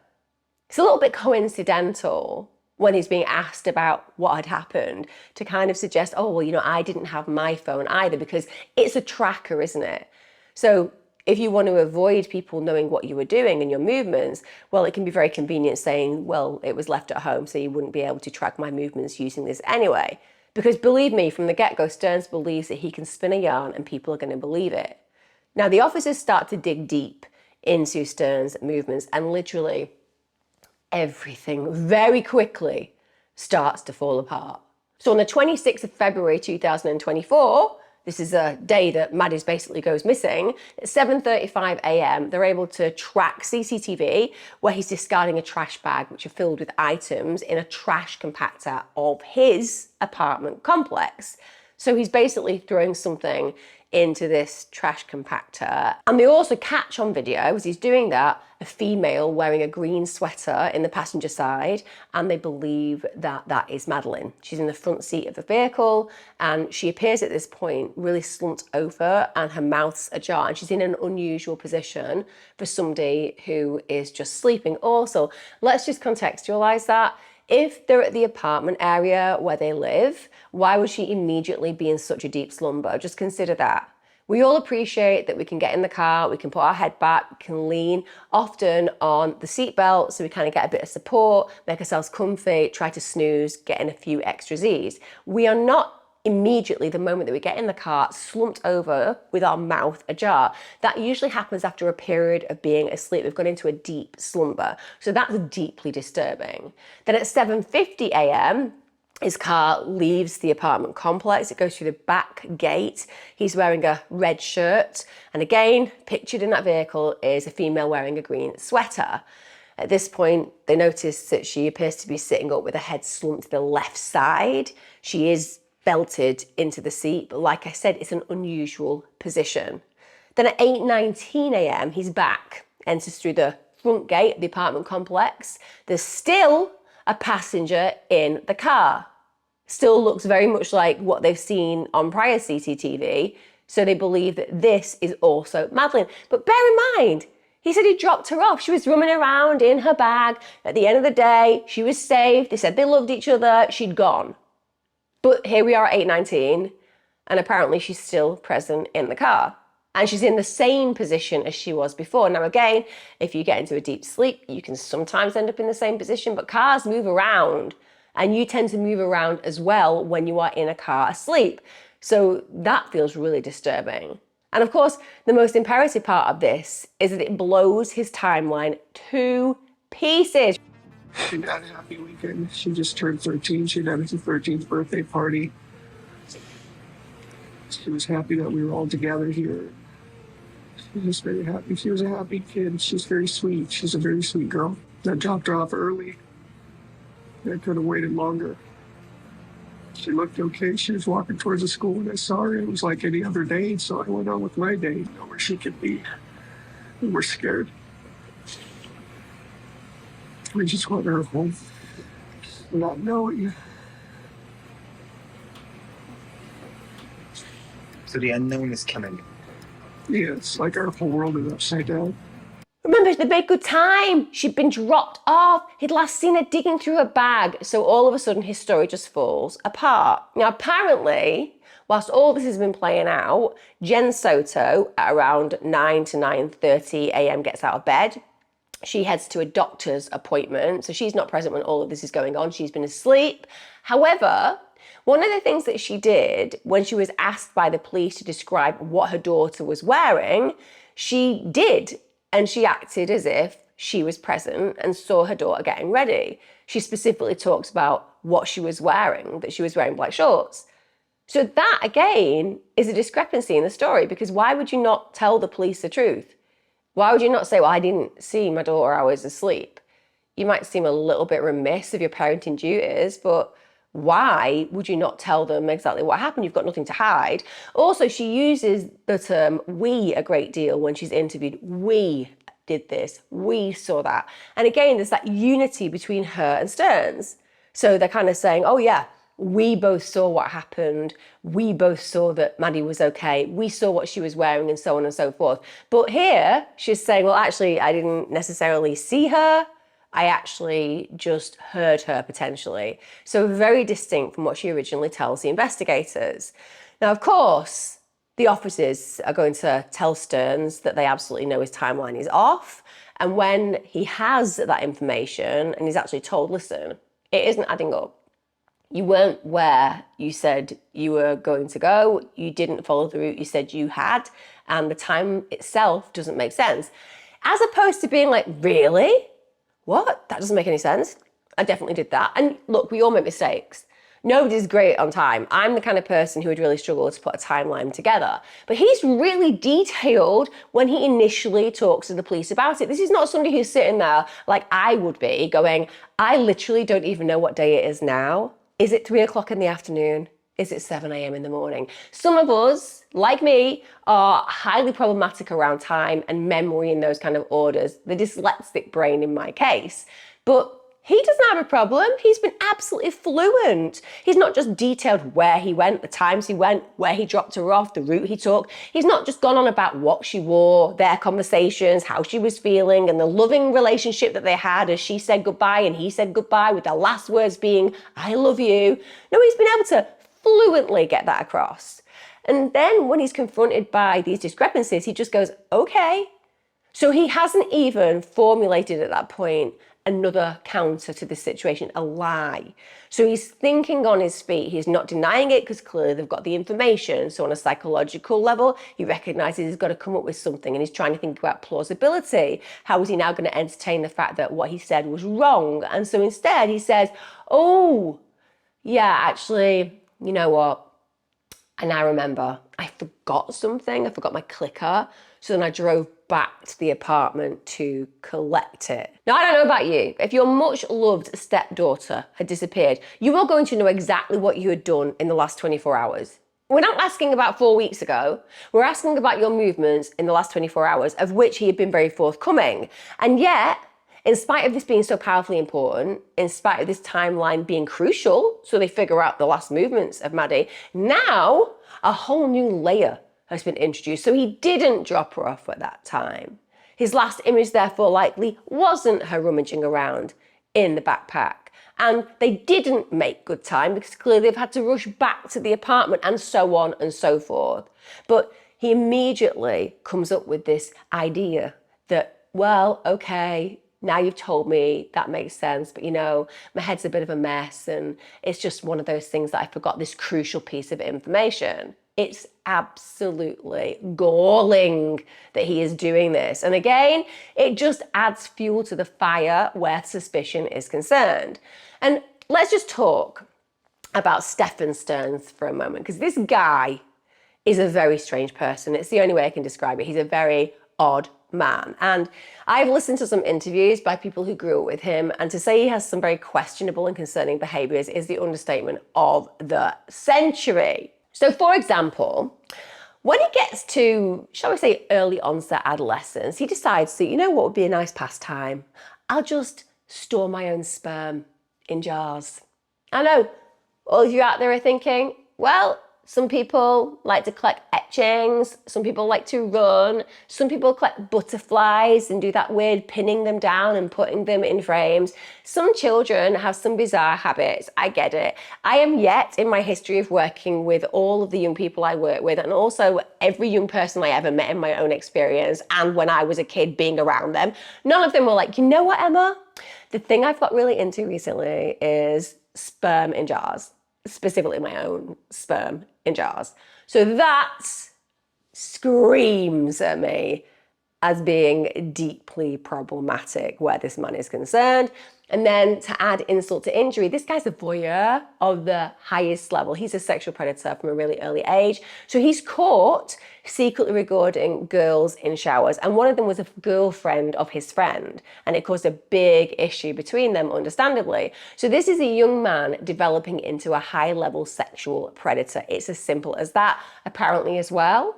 [SPEAKER 5] It's a little bit coincidental when he's being asked about what had happened to kind of suggest, oh, well, you know, I didn't have my phone either, because it's a tracker, isn't it? So if you want to avoid people knowing what you were doing and your movements, well, it can be very convenient saying, well, it was left at home, so you wouldn't be able to track my movements using this anyway. Because believe me, from the get-go, Sterns believes that he can spin a yarn and people are going to believe it. Now, the officers start to dig deep into Sterns' movements, and literally everything very quickly starts to fall apart. So on the 26th of February 2024, this is a day that Maddie basically goes missing. At 7:35 a.m., they're able to track CCTV where he's discarding a trash bag which are filled with items in a trash compactor of his apartment complex. So he's basically throwing something into this trash compactor. And they also catch on video, as he's doing that, a female wearing a green sweater in the passenger side, and they believe that that is Madeline. She's in the front seat of the vehicle, and she appears at this point really slumped over and her mouth's ajar, and she's in an unusual position for somebody who is just sleeping. Also, let's just contextualize that. If they're at the apartment area where they live, why would she immediately be in such a deep slumber? Just consider that. We all appreciate that we can get in the car, we can put our head back, we can lean often on the seatbelt so we kind of get a bit of support, make ourselves comfy, try to snooze, get in a few extra Z's. We are not immediately, the moment that we get in the car, slumped over with our mouth ajar. That usually happens after a period of being asleep. We've gone into a deep slumber. So that's deeply disturbing. Then at 7:50 a.m., his car leaves the apartment complex. It goes through the back gate. He's wearing a red shirt. And again, pictured in that vehicle is a female wearing a green sweater. At this point, they notice that she appears to be sitting up with her head slumped to the left side. She is belted into the seat, but like I said, it's an unusual position. Then at 8:19 a.m., he's back, enters through the front gate of the apartment complex. There's still a passenger in the car. Still looks very much like what they've seen on prior CCTV, so they believe that this is also Madeline. But bear in mind, he said he dropped her off. She was roaming around in her bag. At the end of the day, she was safe. They said they loved each other. She'd gone. But here we are at 8:19, and apparently she's still present in the car. And she's in the same position as she was before. Now again, if you get into a deep sleep, you can sometimes end up in the same position, but cars move around, and you tend to move around as well when you are in a car asleep. So that feels really disturbing. And of course, the most imperative part of this is that it blows his timeline to pieces.
[SPEAKER 2] She had a happy weekend. She just turned 13. She had her 13th birthday party. She was happy that we were all together here. She was very happy. She was a happy kid. She's very sweet. She's a very sweet girl. I dropped her off early. I could have waited longer. She looked okay. She was walking towards the school and I saw her. It was like any other day, so I went on with my day, to know where she could be. We were scared. We just wanted her home. Not knowing.
[SPEAKER 6] So the unknown is coming.
[SPEAKER 2] Yeah, it's like our whole world is upside down.
[SPEAKER 5] Remember, they'd made good time. She'd been dropped off. He'd last seen her digging through her bag. So all of a sudden, his story just falls apart. Now, apparently, whilst all this has been playing out, Jen Soto, at around 9 to 9:30 a.m., gets out of bed. She heads to a doctor's appointment. So she's not present when all of this is going on. She's been asleep. However, one of the things that she did when she was asked by the police to describe what her daughter was wearing, she did. And she acted as if she was present and saw her daughter getting ready. She specifically talks about what she was wearing, that she was wearing black shorts. So that, again, is a discrepancy in the story, because why would you not tell the police the truth? Why would you not say, well, I didn't see my daughter, I was asleep? You might seem a little bit remiss of your parenting duties, but why would you not tell them exactly what happened? You've got nothing to hide. Also, she uses the term we a great deal when she's interviewed. We did this, we saw that. And again, there's that unity between her and Sterns. So they're kind of saying, oh yeah, we both saw what happened. We both saw that Maddie was okay. We saw what she was wearing and so on and so forth. But here she's saying, well, actually, I didn't necessarily see her. I actually just heard her potentially. So very distinct from what she originally tells the investigators. Now, of course, the officers are going to tell Sterns that they absolutely know his timeline is off. And when he has that information and he's actually told, listen, it isn't adding up. You weren't where you said you were going to go. You didn't follow the route you said you had. And the time itself doesn't make sense. As opposed to being like, really? What? That doesn't make any sense. I definitely did that. And look, we all make mistakes. Nobody's great on time. I'm the kind of person who would really struggle to put a timeline together. But he's really detailed when he initially talks to the police about it. This is not somebody who's sitting there like I would be going, I literally don't even know what day it is now. Is it 3 o'clock in the afternoon? is at 7 a.m. in the morning. Some of us, like me, are highly problematic around time and memory in those kind of orders, the dyslexic brain in my case. But he doesn't have a problem. He's been absolutely fluent. He's not just detailed where he went, the times he went, where he dropped her off, the route he took. He's not just gone on about what she wore, their conversations, how she was feeling, and the loving relationship that they had as she said goodbye and he said goodbye, with their last words being, I love you. No, he's been able to fluently get that across. And then when he's confronted by these discrepancies, he just goes, okay. So he hasn't even formulated at that point another counter to this situation, a lie. So he's thinking on his feet. He's not denying it because clearly they've got the information. So on a psychological level, he recognizes he's got to come up with something and he's trying to think about plausibility. How is he now going to entertain the fact that what he said was wrong? And so instead he says, oh, yeah, actually, you know what? And I remember I forgot something. I forgot my clicker. So then I drove back to the apartment to collect it. Now, I don't know about you. If your much loved stepdaughter had disappeared, you are going to know exactly what you had done in the last 24 hours. We're not asking about 4 weeks ago. We're asking about your movements in the last 24 hours, of which he had been very forthcoming. And yet, in spite of this being so powerfully important, in spite of this timeline being crucial, so they figure out the last movements of Maddie, now a whole new layer has been introduced. So he didn't drop her off at that time. His last image, therefore, likely wasn't her rummaging around in the backpack. And they didn't make good time because clearly they've had to rush back to the apartment and so on and so forth. But he immediately comes up with this idea that, well, okay, now you've told me, that makes sense, but you know, my head's a bit of a mess and it's just one of those things that I forgot this crucial piece of information. It's absolutely galling that he is doing this. And again, it just adds fuel to the fire where suspicion is concerned. And let's just talk about Stephan Sterns for a moment, because this guy is a very strange person. It's the only way I can describe it. He's a very odd man. And I've listened to some interviews by people who grew up with him, and to say he has some very questionable and concerning behaviors is the understatement of the century. So for example, when he gets to, shall we say, early onset adolescence, he decides that, you know what would be a nice pastime? I'll just store my own sperm in jars. I know all of you out there are thinking, well, some people like to collect etchings, some people like to run, some people collect butterflies and do that weird pinning them down and putting them in frames. Some children have some bizarre habits, I get it. I am yet in my history of working with all of the young people I work with, and also every young person I ever met in my own experience and when I was a kid being around them, none of them were like, you know what, Emma? The thing I've got really into recently is sperm in jars. Specifically my own sperm in jars. So that screams at me as being deeply problematic where this man is concerned. And then to add insult to injury, this guy's a voyeur of the highest level. He's a sexual predator from a really early age. So he's caught secretly recording girls in showers. And one of them was a girlfriend of his friend. And it caused a big issue between them, understandably. So this is a young man developing into a high-level sexual predator. It's as simple as that. Apparently as well,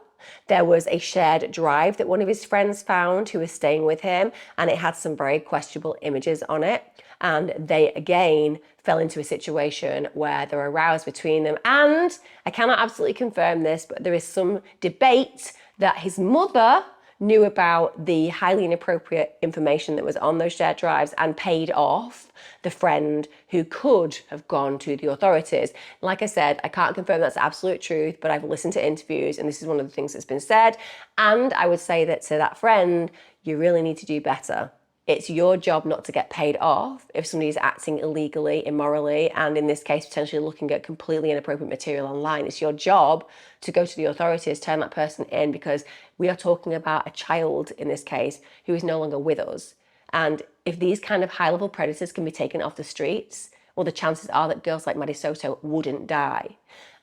[SPEAKER 5] there was a shared drive that one of his friends found who was staying with him, and it had some very questionable images on it. And they again fell into a situation where there were rows between them. And I cannot absolutely confirm this, but there is some debate that his mother knew about the highly inappropriate information that was on those shared drives and paid off the friend who could have gone to the authorities. Like I said, I can't confirm that's absolute truth, but I've listened to interviews and this is one of the things that's been said. And I would say that to that friend, you really need to do better. It's your job not to get paid off if somebody is acting illegally, immorally, and in this case, potentially looking at completely inappropriate material online. It's your job to go to the authorities, turn that person in, because we are talking about a child in this case who is no longer with us. And if these kind of high-level predators can be taken off the streets, well, the chances are that girls like Madeline Soto wouldn't die.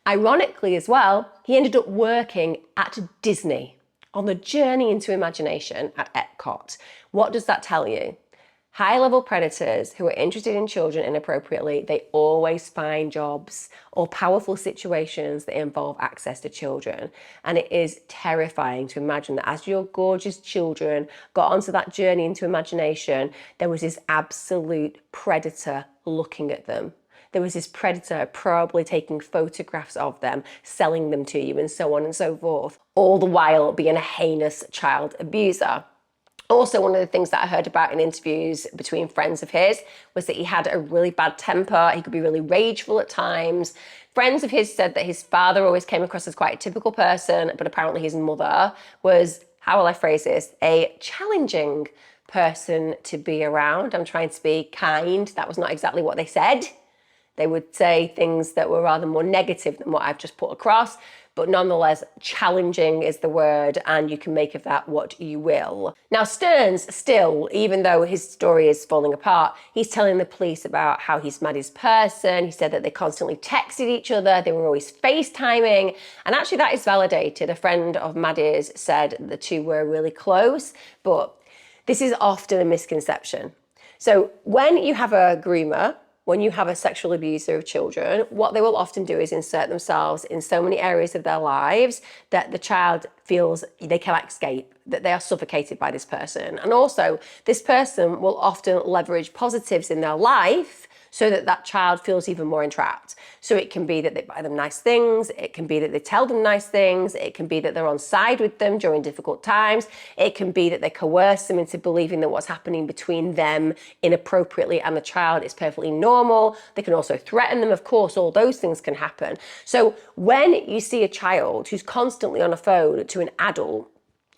[SPEAKER 5] Ironically as well, he ended up working at Disney on the journey into imagination at Epcot. What does that tell you? High-level predators who are interested in children inappropriately, they always find jobs or powerful situations that involve access to children. And it is terrifying to imagine that as your gorgeous children got onto that journey into imagination, there was this absolute predator looking at them. There was this predator probably taking photographs of them, selling them to you, and so on and so forth, all the while being a heinous child abuser. Also, one of the things that I heard about in interviews between friends of his was that he had a really bad temper. He could be really rageful at times. Friends of his said that his father always came across as quite a typical person, but apparently his mother was, how will I phrase this, a challenging person to be around. I'm trying to be kind. That was not exactly what they said. They would say things that were rather more negative than what I've just put across, but nonetheless, challenging is the word, and you can make of that what you will. Now, Sterns still, even though his story is falling apart, he's telling the police about how he's Maddie's person. He said that they constantly texted each other, they were always FaceTiming, and actually that is validated. A friend of Maddie's said the two were really close, but this is often a misconception. So when you have a groomer, when you have a sexual abuser of children, what they will often do is insert themselves in so many areas of their lives that the child feels they cannot escape, that they are suffocated by this person. And also, this person will often leverage positives in their life so that that child feels even more entrapped. So it can be that they buy them nice things, it can be that they tell them nice things, it can be that they're on side with them during difficult times, it can be that they coerce them into believing that what's happening between them inappropriately and the child is perfectly normal. They can also threaten them, of course, all those things can happen. So when you see a child who's constantly on a phone to an adult,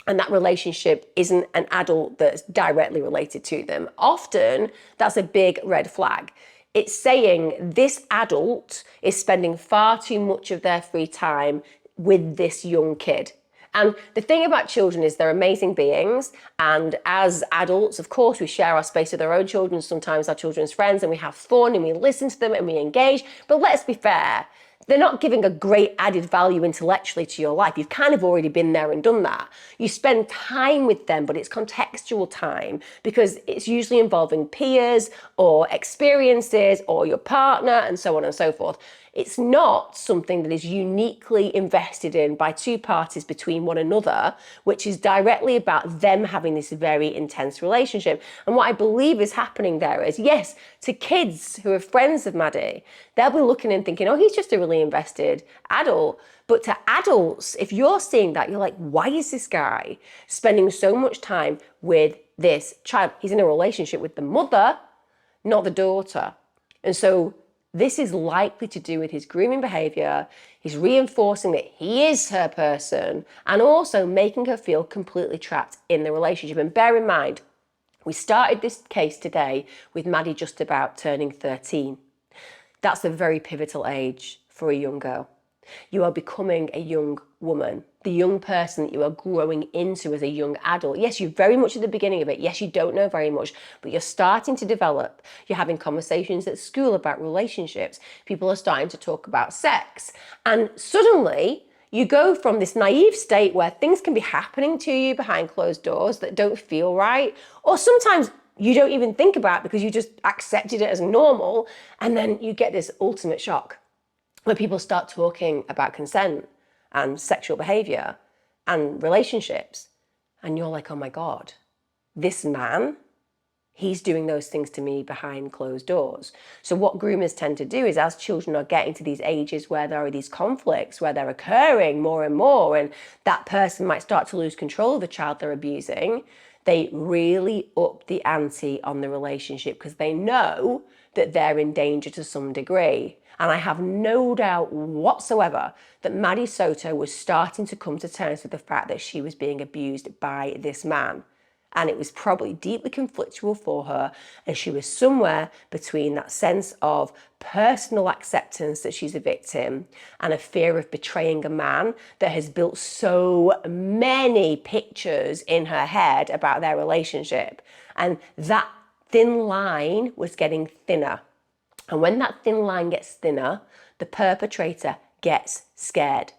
[SPEAKER 5] and that relationship isn't an adult that's directly related to them, often that's a big red flag. It's saying this adult is spending far too much of their free time with this young kid. And the thing about children is they're amazing beings. And as adults, of course, we share our space with our own children, sometimes our children's friends, and we have fun and we listen to them and we engage. But let's be fair, they're not giving a great added value intellectually to your life. You've kind of already been there and done that. You spend time with them, but it's contextual time because it's usually involving peers or experiences or your partner and so on and so forth. It's not something that is uniquely invested in by two parties between one another, which is directly about them having this very intense relationship. And what I believe is happening there is, yes, to kids who are friends of Maddie, they'll be looking and thinking, oh, he's just a really invested adult. But to adults, if you're seeing that, you're like, why is this guy spending so much time with this child? He's in a relationship with the mother, not the daughter. And so this is likely to do with his grooming behavior. He's reinforcing that he is her person and also making her feel completely trapped in the relationship. And bear in mind, we started this case today with Maddie just about turning 13. That's a very pivotal age for a young girl. You are becoming a young woman, the young person that you are growing into as a young adult. Yes, you're very much at the beginning of it. Yes, you don't know very much, but you're starting to develop. You're having conversations at school about relationships. People are starting to talk about sex. And suddenly you go from this naive state where things can be happening to you behind closed doors that don't feel right, or sometimes you don't even think about because you just accepted it as normal. And then you get this ultimate shock where people start talking about consent and sexual behavior and relationships. And you're like, oh my God, this man, he's doing those things to me behind closed doors. So what groomers tend to do is as children are getting to these ages where there are these conflicts, where they're occurring more and more, and that person might start to lose control of the child they're abusing, they really up the ante on the relationship because they know that they're in danger to some degree. And I have no doubt whatsoever that Maddie Soto was starting to come to terms with the fact that she was being abused by this man. And it was probably deeply conflictual for her, and she was somewhere between that sense of personal acceptance that she's a victim and a fear of betraying a man that has built so many pictures in her head about their relationship. And that thin line was getting thinner. And when that thin line gets thinner, the perpetrator gets scared.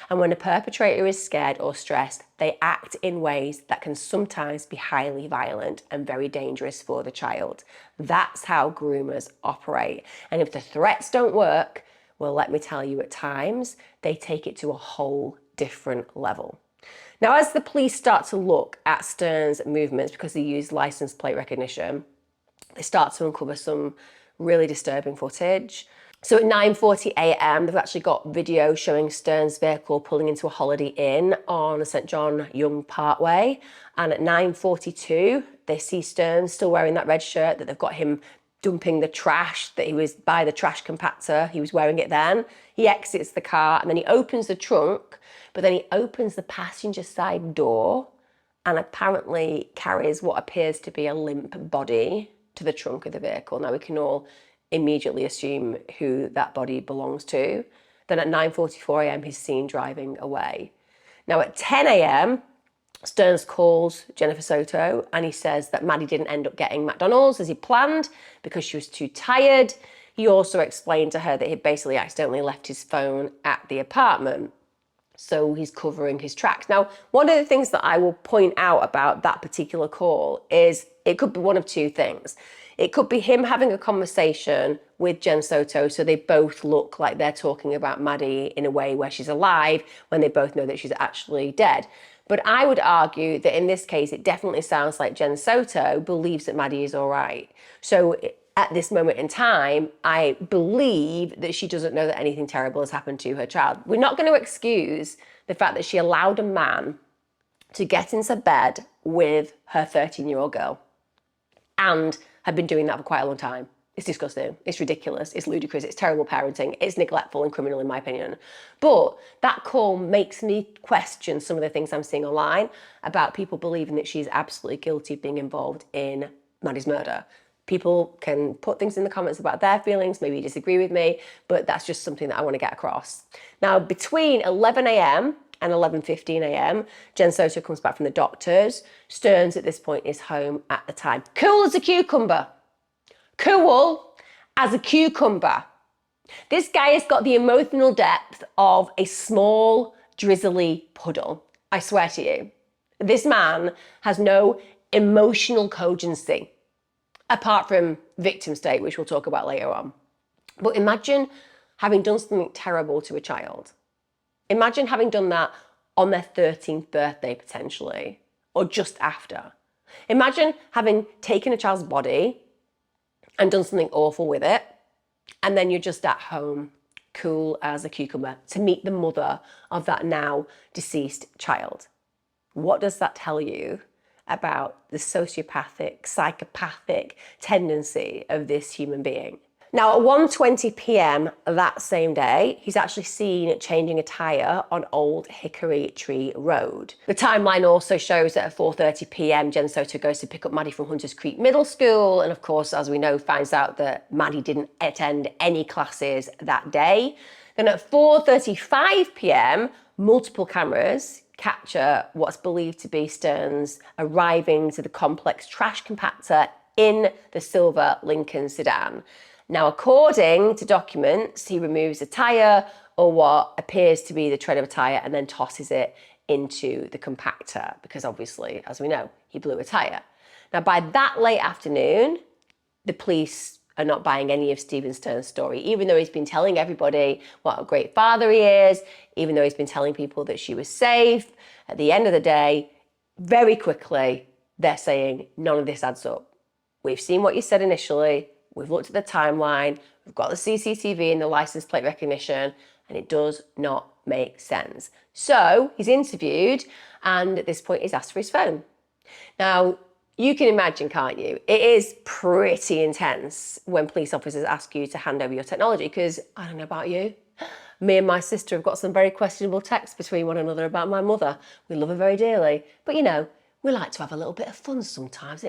[SPEAKER 5] And when a perpetrator is scared or stressed, they act in ways that can sometimes be highly violent and very dangerous for the child. That's how groomers operate. And if the threats don't work, well, let me tell you, at times, they take it to a whole different level. Now, as the police start to look at Sterns' movements, because they use license plate recognition, they start to uncover some really disturbing footage. So at 9:40 a.m, they've actually got video showing Sterns' vehicle pulling into a Holiday Inn on St John Young Parkway. And at 9:42, they see Sterns still wearing that red shirt that they've got him dumping the trash, that he was by the trash compactor. He was wearing it then. He exits the car and then he opens the trunk, but then he opens the passenger side door and apparently carries what appears to be a limp body to the trunk of the vehicle. Now we can all immediately assume who that body belongs to. Then at 9:44 a.m, he's seen driving away. Now at 10 a.m, Sterns calls Jennifer Soto and he says that Maddie didn't end up getting McDonald's as he planned because she was too tired. He also explained to her that he basically accidentally left his phone at the apartment. So he's covering his tracks. Now, one of the things that I will point out about that particular call is it could be one of two things. It could be him having a conversation with Jen Soto so they both look like they're talking about Maddie in a way where she's alive when they both know that she's actually dead. But I would argue that in this case, it definitely sounds like Jen Soto believes that Maddie is all right. So at this moment in time, I believe that she doesn't know that anything terrible has happened to her child. We're not going to excuse the fact that she allowed a man to get into bed with her 13-year-old girl and had been doing that for quite a long time. It's disgusting, it's ridiculous, it's ludicrous, it's terrible parenting, it's neglectful and criminal in my opinion. But that call makes me question some of the things I'm seeing online about people believing that she's absolutely guilty of being involved in Maddie's murder. People can put things in the comments about their feelings, maybe disagree with me, but that's just something that I want to get across. Now, between 11 a.m. and 11:15 a.m, Jen Soto comes back from the doctors. Sterns at this point is home at the time. Cool as a cucumber. Cool as a cucumber. This guy has got the emotional depth of a small, drizzly puddle. I swear to you. This man has no emotional cogency, apart from victim state, which we'll talk about later on. But imagine having done something terrible to a child. Imagine having done that on their 13th birthday, potentially, or just after. Imagine having taken a child's body and done something awful with it, and then you're just at home, cool as a cucumber, to meet the mother of that now deceased child. What does that tell you about the sociopathic, psychopathic tendency of this human being? Now, at 1:20 p.m. that same day, he's actually seen changing a tyre on Old Hickory Tree Road. The timeline also shows that at 4:30 p.m, Jen Soto goes to pick up Maddie from Hunters Creek Middle School, and of course, as we know, finds out that Maddie didn't attend any classes that day. Then at 4:35 p.m, multiple cameras capture what's believed to be Sterns arriving to the complex trash compactor in the silver Lincoln sedan. Now, according to documents, he removes a tyre or what appears to be the tread of a tyre and then tosses it into the compactor because obviously, as we know, he blew a tyre. Now, by that late afternoon, the police are not buying any of Stephan Sterns' story, even though he's been telling everybody what a great father he is, even though he's been telling people that she was safe. At the end of the day, very quickly, they're saying none of this adds up. We've seen what you said initially. We've looked at the timeline, we've got the CCTV and the license plate recognition, and it does not make sense. So he's interviewed, and at this point he's asked for his phone. Now, you can imagine, can't you? It is pretty intense when police officers ask you to hand over your technology, because I don't know about you, me and my sister have got some very questionable texts between one another about my mother. We love her very dearly, but you know, we like to have a little bit of fun sometimes.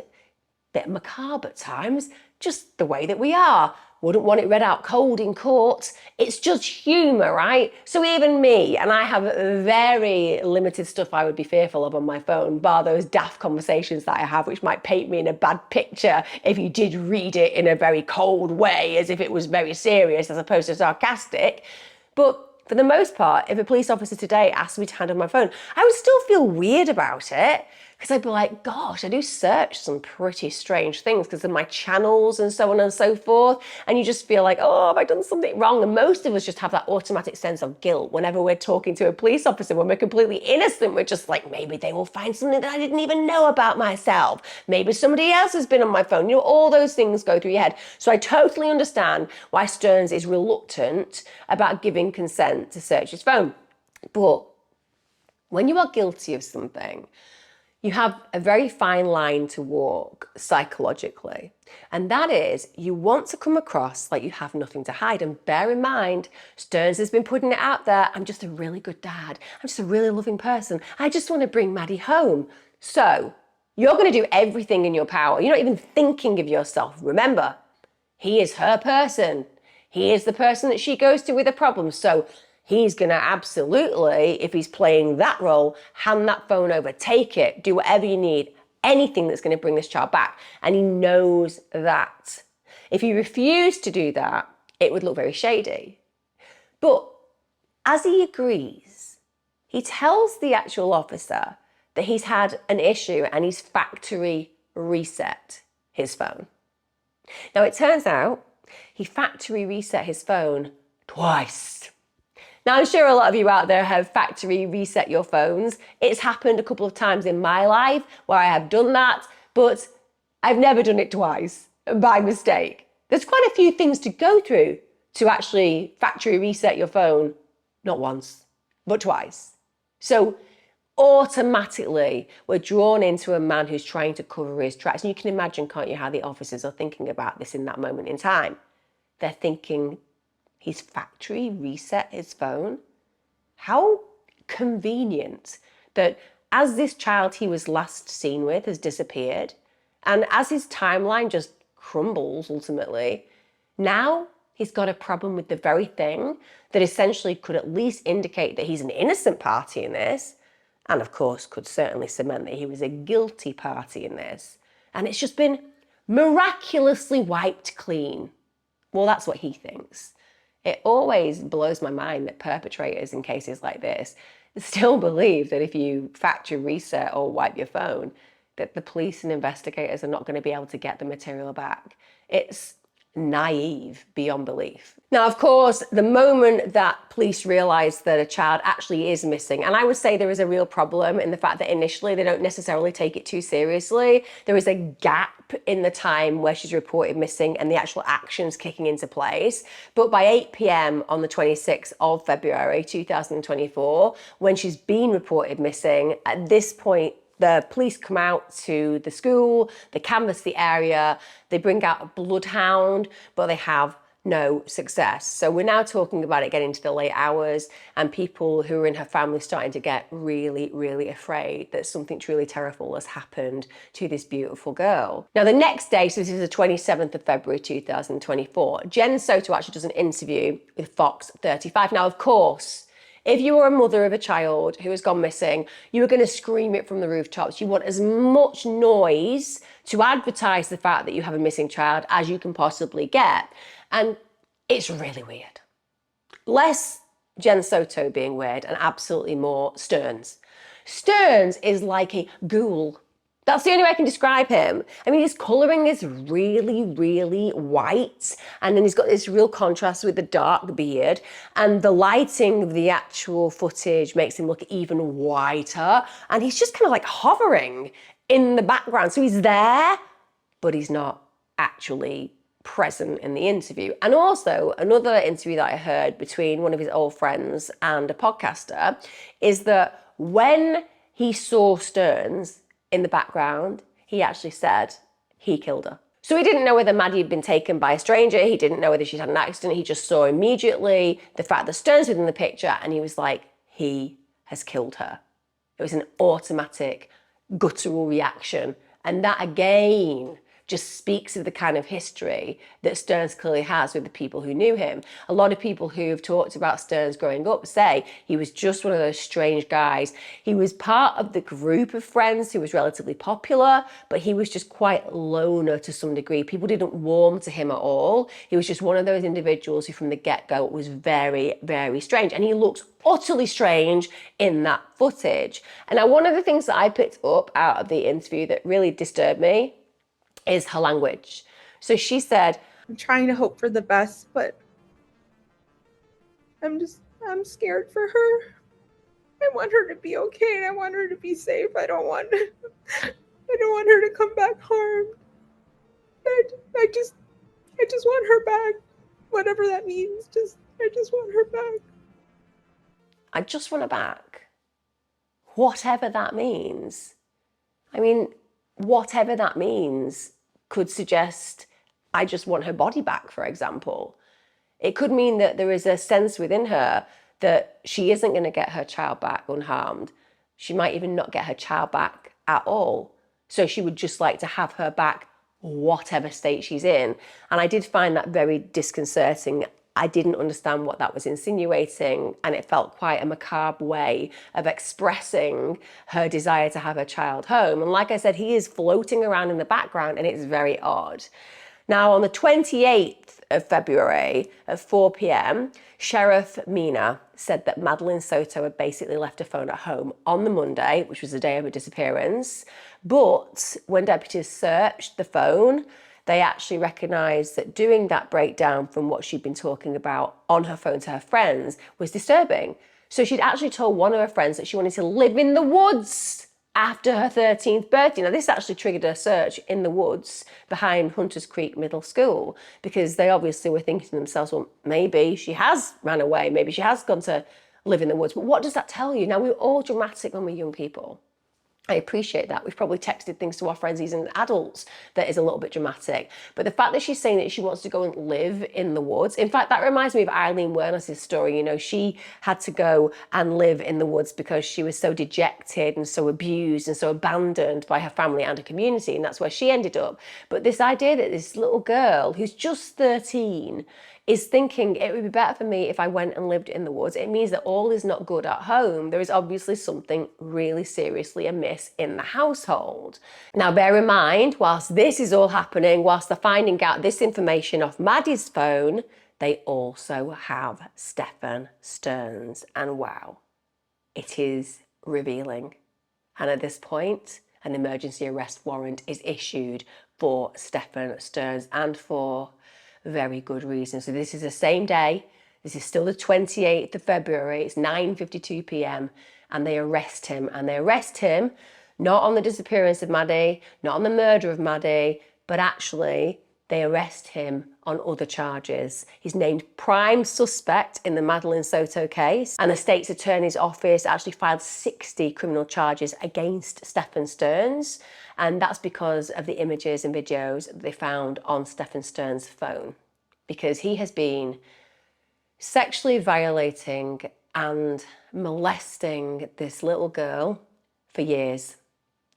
[SPEAKER 5] Bit macabre at times, just the way that we are. Wouldn't want it read out cold in court. It's just humour, right? So even me, and I have very limited stuff I would be fearful of on my phone, bar those daft conversations that I have, which might paint me in a bad picture if you did read it in a very cold way, as if it was very serious as opposed to sarcastic. But for the most part, if a police officer today asked me to hand over my phone, I would still feel weird about it, because I'd be like, gosh, I do search some pretty strange things because of my channels and so on and so forth. And you just feel like, oh, have I done something wrong? And most of us just have that automatic sense of guilt whenever we're talking to a police officer when we're completely innocent. We're just like, maybe they will find something that I didn't even know about myself. Maybe somebody else has been on my phone. You know, all those things go through your head. So I totally understand why Sterns is reluctant about giving consent to search his phone. But when you are guilty of something, you have a very fine line to walk psychologically. And that is, you want to come across like you have nothing to hide. And bear in mind, Sterns has been putting it out there, I'm just a really good dad. I'm just a really loving person. I just want to bring Maddie home. So you're going to do everything in your power. You're not even thinking of yourself. Remember, he is her person. He is the person that she goes to with a problem. So he's going to absolutely, if he's playing that role, hand that phone over, take it, do whatever you need, anything that's going to bring this child back. And he knows that. If he refused to do that, it would look very shady. But as he agrees, he tells the actual officer that he's had an issue and he's factory reset his phone. Now, it turns out he factory reset his phone twice. Now, I'm sure a lot of you out there have factory reset your phones. It's happened a couple of times in my life where I have done that, but I've never done it twice by mistake. There's quite a few things to go through to actually factory reset your phone, not once, but twice. So automatically, we're drawn into a man who's trying to cover his tracks. And you can imagine, can't you, how the officers are thinking about this in that moment in time. They're thinking, he's factory reset his phone? How convenient that as this child he was last seen with has disappeared, and as his timeline just crumbles ultimately, now he's got a problem with the very thing that essentially could at least indicate that he's an innocent party in this, and of course could certainly cement that he was a guilty party in this. And it's just been miraculously wiped clean. Well, that's what he thinks. It always blows my mind that perpetrators in cases like this still believe that if you factory reset or wipe your phone, that the police and investigators are not going to be able to get the material back. It's naive beyond belief. Now, of course, the moment that police realise that a child actually is missing, and I would say there is a real problem in the fact that initially they don't necessarily take it too seriously. There is a gap in the time where she's reported missing and the actual actions kicking into place. But by 8 p.m. on the 26th of February 2024, when she's been reported missing, at this point, the police come out to the school, they canvass the area, they bring out a bloodhound, but they have no success. So we're now talking about it getting into the late hours and people who are in her family starting to get really, really afraid that something truly terrible has happened to this beautiful girl. Now, the next day, so this is the 27th of February 2024, Jen Soto actually does an interview with Fox 35. Now, of course, if you are a mother of a child who has gone missing, you are going to scream it from the rooftops. You want as much noise to advertise the fact that you have a missing child as you can possibly get. And it's really weird. Less Jen Soto being weird and absolutely more Sterns. Sterns is like a ghoul. That's the only way I can describe him. I mean, his colouring is really, really white. And then he's got this real contrast with the dark beard. And the lighting of the actual footage makes him look even whiter. And he's just kind of like hovering in the background. So he's there, but he's not actually present in the interview. And also, another interview that I heard between one of his old friends and a podcaster is that when he saw Sterns in the background, he actually said he killed her. So he didn't know whether Maddie had been taken by a stranger. He didn't know whether she'd had an accident. He just saw immediately the fact that Sterns was in the picture and he was like, he has killed her. It was an automatic guttural reaction. And that again just speaks of the kind of history that Sterns clearly has with the people who knew him. A lot of people who have talked about Sterns growing up say he was just one of those strange guys. He was part of the group of friends who was relatively popular, but he was just quite loner to some degree. People didn't warm to him at all. He was just one of those individuals who from the get-go was very, very strange. And he looks utterly strange in that footage. And now one of the things that I picked up out of the interview that really disturbed me is her language. So she said,
[SPEAKER 7] I'm trying to hope for the best, but I'm scared for her. I want her to be okay and I want her to be safe. I don't want her to come back harmed. I just want her back. Whatever that means. I just want her back.
[SPEAKER 5] I just want her back. Whatever that means. I mean, whatever that means could suggest I just want her body back, for example. It could mean that there is a sense within her that she isn't going to get her child back unharmed. She might even not get her child back at all. So she would just like to have her back, whatever state she's in. And I did find that very disconcerting. I didn't understand what that was insinuating, and it felt quite a macabre way of expressing her desire to have her child home. And like I said, he is floating around in the background, and it's very odd. Now, on the 28th of February at 4 p.m, Sheriff Mina said that Madeline Soto had basically left her phone at home on the Monday, which was the day of her disappearance. But when deputies searched the phone, they actually recognised that doing that breakdown from what she'd been talking about on her phone to her friends was disturbing. So she'd actually told one of her friends that she wanted to live in the woods after her 13th birthday. Now, this actually triggered a search in the woods behind Hunters Creek Middle School, because they obviously were thinking to themselves, well, maybe she has ran away, maybe she has gone to live in the woods. But what does that tell you? Now, we're all dramatic when we're young people. I appreciate that. We've probably texted things to our friends, even adults, that is a little bit dramatic. But the fact that she's saying that she wants to go and live in the woods, in fact, that reminds me of Eileen Werner's story. You know, she had to go and live in the woods because she was so dejected and so abused and so abandoned by her family and her community, and that's where she ended up. But this idea that this little girl who's just 13 is thinking it would be better for me if I went and lived in the woods, it means that all is not good at home. There is obviously something really seriously amiss in the household. Now, bear in mind, whilst this is all happening, whilst they're finding out this information off Maddie's phone, they also have Stephan Sterns. And wow, it is revealing. And at this point, an emergency arrest warrant is issued for Stephan Sterns, and for very good reason. So this is the same day. This is still the 28th of February. It's 9:52 p.m. and they arrest him. And they arrest him not on the disappearance of Maddie, not on the murder of Maddie, but actually they arrest him on other charges. He's named prime suspect in the Madeline Soto case, and the state's attorney's office actually filed 60 criminal charges against Stephan Sterns, and that's because of the images and videos that they found on Stephan Sterns' phone, because he has been sexually violating and molesting this little girl for years.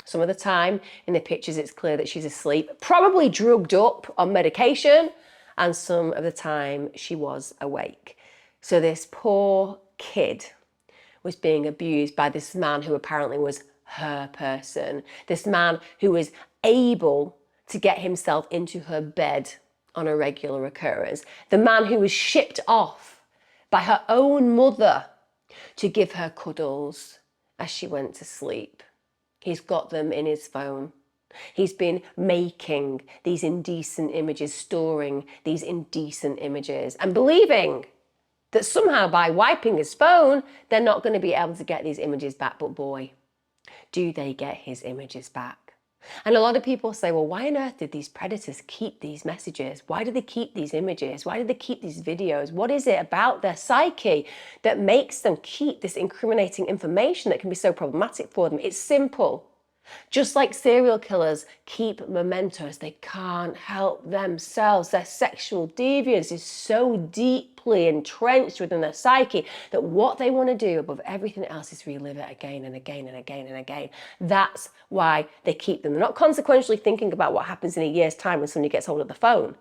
[SPEAKER 5] Some of the time in the pictures it's clear that she's asleep, probably drugged up on medication, and some of the time she was awake. So this poor kid was being abused by this man who apparently was her person, this man who was able to get himself into her bed on a regular occurrence, the man who was shipped off by her own mother to give her cuddles as she went to sleep. He's got them in his phone. He's been making these indecent images, storing these indecent images, and believing that somehow by wiping his phone, they're not going to be able to get these images back. But boy, do they get his images back. And a lot of people say, well, why on earth did these predators keep these messages? Why do they keep these images? Why do they keep these videos? What is it about their psyche that makes them keep this incriminating information that can be so problematic for them? It's simple. Just like serial killers keep mementos, they can't help themselves. Their sexual deviance is so deeply entrenched within their psyche that what they want to do above everything else is relive it again and again and again and again. That's why they keep them. They're not consequentially thinking about what happens in a year's time when somebody gets hold of the phone.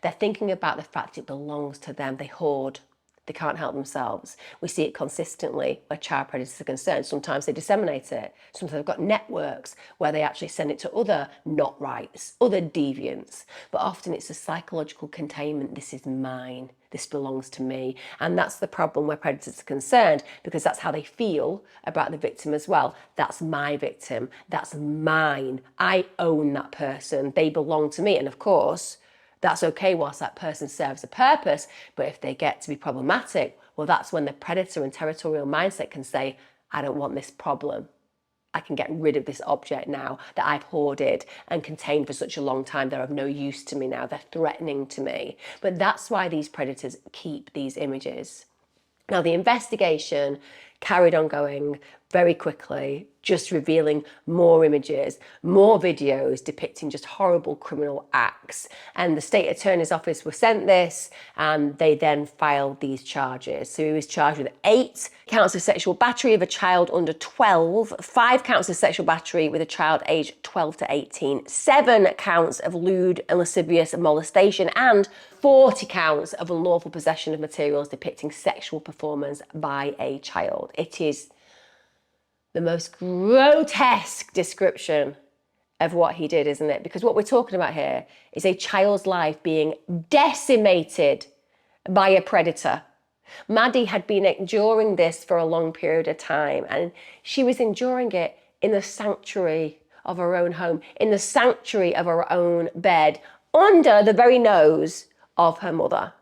[SPEAKER 5] They're thinking about the fact it belongs to them. They hoard. They can't help themselves. We see it consistently where child predators are concerned. Sometimes they disseminate it. Sometimes they've got networks where they actually send it to other not rights, other deviants. But often it's a psychological containment. This is mine. This belongs to me. And that's the problem where predators are concerned, because that's how they feel about the victim as well. That's my victim. That's mine. I own that person. They belong to me. And of course, that's okay whilst that person serves a purpose, but if they get to be problematic, well, that's when the predator and territorial mindset can say, I don't want this problem. I can get rid of this object now that I've hoarded and contained for such a long time. They're of no use to me now. They're threatening to me. But that's why these predators keep these images. Now, the investigation carried on going very quickly, just revealing more images, more videos depicting just horrible criminal acts. And the state attorney's office was sent this, and they then filed these charges. So he was charged with 8 counts of sexual battery of a child under 12, 5 counts of sexual battery with a child aged 12 to 18, 7 counts of lewd and lascivious molestation, and 40 counts of unlawful possession of materials depicting sexual performance by a child. It is the most grotesque description of what he did, isn't it? Because what we're talking about here is a child's life being decimated by a predator. Maddie had been enduring this for a long period of time, and she was enduring it in the sanctuary of her own home, in the sanctuary of her own bed, under the very nose of her mother.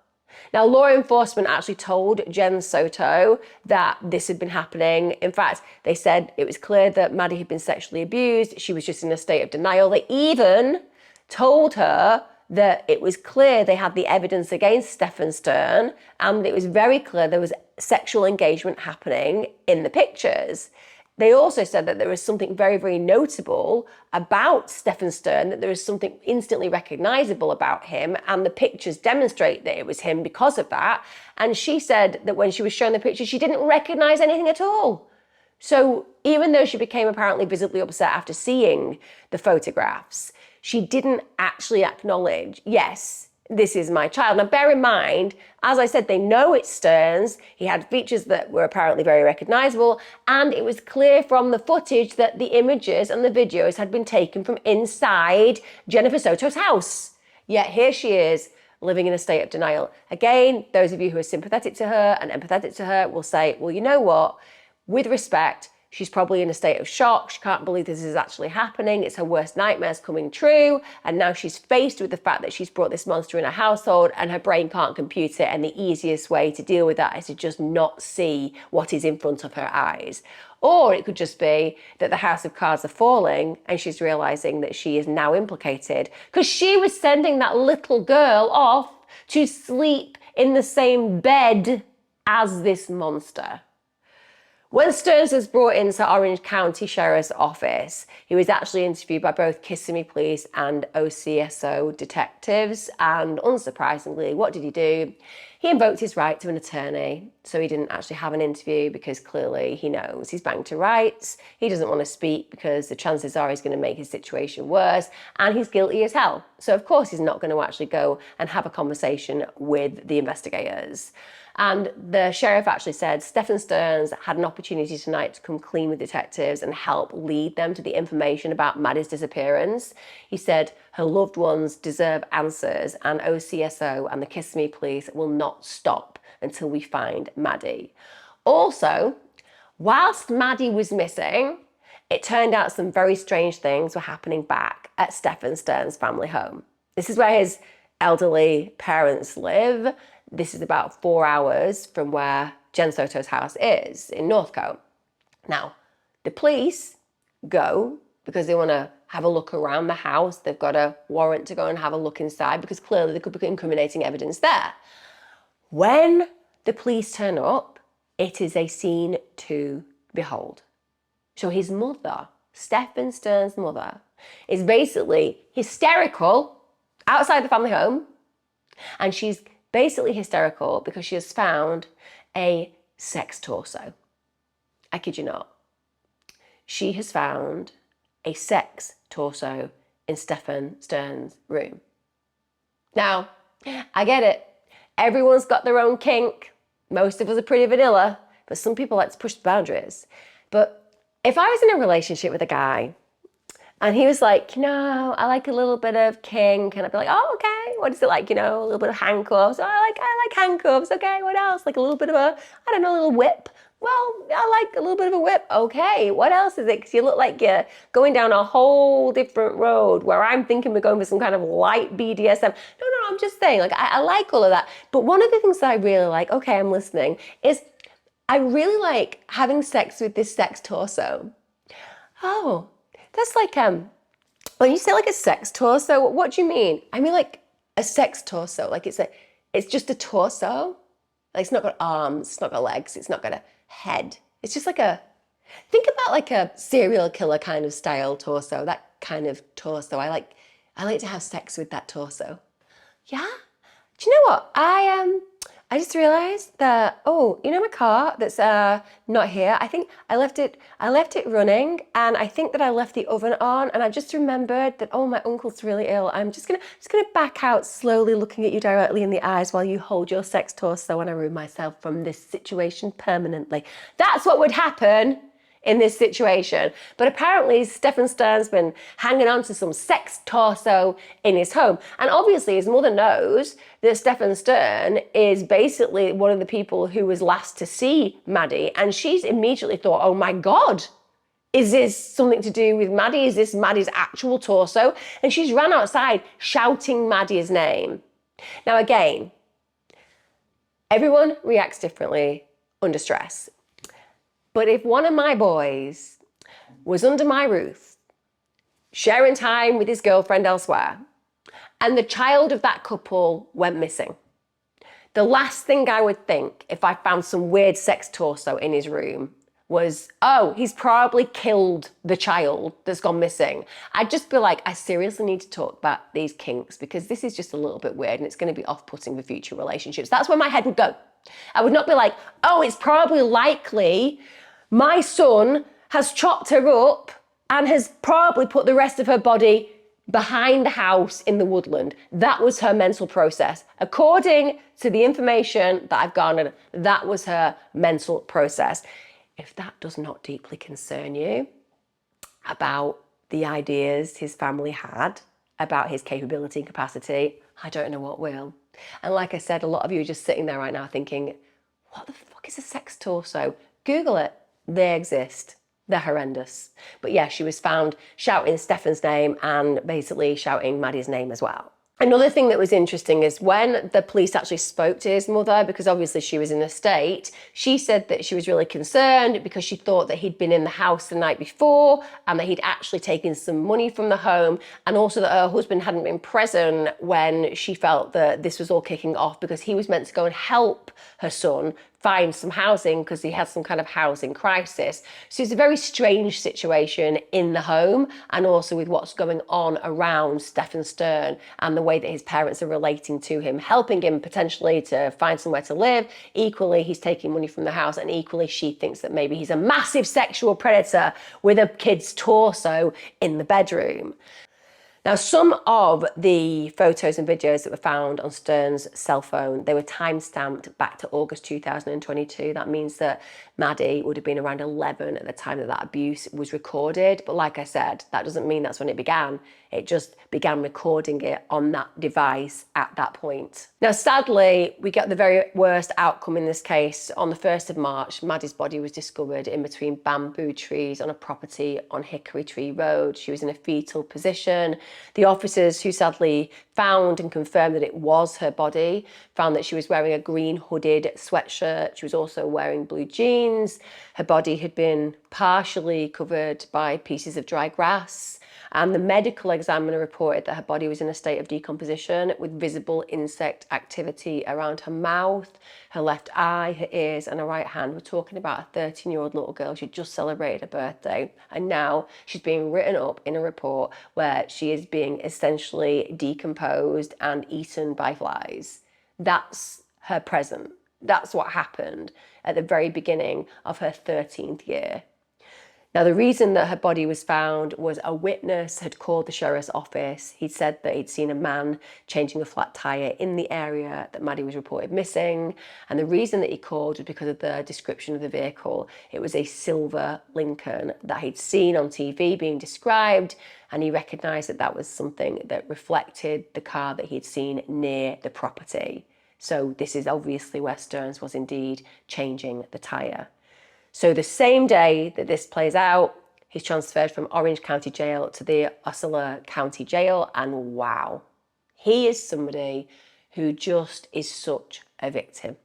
[SPEAKER 5] Now, law enforcement actually told Jen Soto that this had been happening. In fact, they said it was clear that Maddie had been sexually abused. She was just in a state of denial. They even told her that it was clear they had the evidence against Stephan Sterns, and it was very clear there was sexual engagement happening in the pictures. They also said that there was something very, very notable about Stephan Sterns, that there is something instantly recognizable about him, and the pictures demonstrate that it was him because of that. And she said that when she was shown the pictures, she didn't recognize anything at all. So even though she became apparently visibly upset after seeing the photographs, she didn't actually acknowledge, yes, this is my child. Now, bear in mind, as I said, they know it's Sterns. He had features that were apparently very recognizable, and it was clear from the footage that the images and the videos had been taken from inside Jennifer Soto's house. Yet here she is, living in a state of denial. Again, those of you who are sympathetic to her and empathetic to her will say, well, you know what? With respect, she's probably in a state of shock. She can't believe this is actually happening. It's her worst nightmares coming true. And now she's faced with the fact that she's brought this monster in her household and her brain can't compute it. And the easiest way to deal with that is to just not see what is in front of her eyes. Or it could just be that the house of cards are falling and she's realizing that she is now implicated because she was sending that little girl off to sleep in the same bed as this monster. When Sterns was brought into Orange County Sheriff's Office, he was actually interviewed by both Kissimmee Police and OCSO detectives. And unsurprisingly, what did he do? He invoked his right to an attorney. So he didn't actually have an interview because clearly he knows he's banged to rights. He doesn't want to speak because the chances are he's going to make his situation worse. And he's guilty as hell. So of course he's not going to actually go and have a conversation with the investigators. And the sheriff actually said Stephan Sterns had an opportunity tonight to come clean with detectives and help lead them to the information about Maddie's disappearance. He said her loved ones deserve answers, and OCSO and the Kissimmee Police will not stop until we find Maddie. Also, whilst Maddie was missing, it turned out some very strange things were happening back at Stephan Sterns' family home. This is where his elderly parents live. This is about 4 hours from where Jen Soto's house is in Northcote. Now, the police go because they want to have a look around the house. They've got a warrant to go and have a look inside because clearly there could be incriminating evidence there. When the police turn up, it is a scene to behold. So his mother Stephan Sterns' mother, is basically hysterical outside the family home. And she's basically hysterical because she has found a sex torso. I kid you not. She has found a sex torso in Stephan Sterns' room. Now, I get it. Everyone's got their own kink. Most of us are pretty vanilla, but some people like to push the boundaries. But if I was in a relationship with a guy and he was like, I like a little bit of kink, and I'd be like, oh, okay, what is it like, a little bit of handcuffs? Oh, I like handcuffs, okay, what else? Like a little bit of a little whip. Well, I like a little bit of a whip. Okay, what else is it? Because you look like you're going down a whole different road where I'm thinking we're going for some kind of light BDSM. No, I'm just saying, like, I like all of that. But one of the things that I really like, okay, I'm listening, is I really like having sex with this sex torso. Oh, that's like, when you say like a sex torso, what do you mean? I mean like a sex torso, like it's just a torso. Like it's not got arms, it's not got legs, it's not got a head. It's just like think about like a serial killer kind of style torso, that kind of torso. I like to have sex with that torso. Yeah? Do you know what? I just realized that, my car that's not here, I think I left it running, and I think that I left the oven on, and I just remembered that, my uncle's really ill. I'm just gonna back out slowly, looking at you directly in the eyes while you hold your sex torso and I remove myself from this situation permanently. That's what would happen in this situation. But apparently Stephan Sterns been hanging on to some sex torso in his home. And obviously his mother knows that Stephan Stern is basically one of the people who was last to see Maddie. And she's immediately thought, oh my God, is this something to do with Maddie? Is this Maddie's actual torso? And she's ran outside shouting Maddie's name. Now again, everyone reacts differently under stress. But if one of my boys was under my roof, sharing time with his girlfriend elsewhere, and the child of that couple went missing, the last thing I would think if I found some weird sex torso in his room was, he's probably killed the child that's gone missing. I'd just be like, I seriously need to talk about these kinks because this is just a little bit weird and it's going to be off-putting for future relationships. That's where my head would go. I would not be like, it's probably likely my son has chopped her up and has probably put the rest of her body behind the house in the woodland. That was her mental process. According to the information that I've garnered, that was her mental process. If that does not deeply concern you about the ideas his family had about his capability and capacity, I don't know what will. And like I said, a lot of you are just sitting there right now thinking, what the fuck is a sex torso? Google it. They exist. They're horrendous. But yeah, she was found shouting Stephan's name and basically shouting Maddie's name as well. Another thing that was interesting is when the police actually spoke to his mother, because obviously she was in a state, she said that she was really concerned because she thought that he'd been in the house the night before and that he'd actually taken some money from the home, and also that her husband hadn't been present when she felt that this was all kicking off because he was meant to go and help her son find some housing because he had some kind of housing crisis. So it's a very strange situation in the home, and also with what's going on around Stephan Stern and the way that his parents are relating to him, helping him potentially to find somewhere to live. Equally, he's taking money from the house, and equally she thinks that maybe he's a massive sexual predator with a kid's torso in the bedroom. Now, some of the photos and videos that were found on Stern's cell phone, they were time-stamped back to August 2022. That means that Maddie would have been around 11 at the time that that abuse was recorded. But like I said, that doesn't mean that's when it began. It just began recording it on that device at that point. Now, sadly, we get the very worst outcome in this case. On the 1st of March, Maddie's body was discovered in between bamboo trees on a property on Hickory Tree Road. She was in a fetal position. The officers who sadly found and confirmed that it was her body found that she was wearing a green hooded sweatshirt. She was also wearing blue jeans. Her body had been partially covered by pieces of dry grass. And the medical examiner reported that her body was in a state of decomposition with visible insect activity around her mouth, her left eye, her ears, and her right hand. We're talking about a 13-year-old little girl. She just celebrated her birthday, and now she's being written up in a report where she is being essentially decomposed and eaten by flies. That's her present. That's what happened at the very beginning of her 13th year. Now, the reason that her body was found was a witness had called the sheriff's office. He'd said that he'd seen a man changing a flat tyre in the area that Maddie was reported missing. And the reason that he called was because of the description of the vehicle. It was a silver Lincoln that he'd seen on TV being described, and he recognised that that was something that reflected the car that he'd seen near the property. So this is obviously where Sterns was indeed changing the tyre. So the same day that this plays out, he's transferred from Orange County Jail to the Osceola County Jail. And wow, he is somebody who just is such a victim.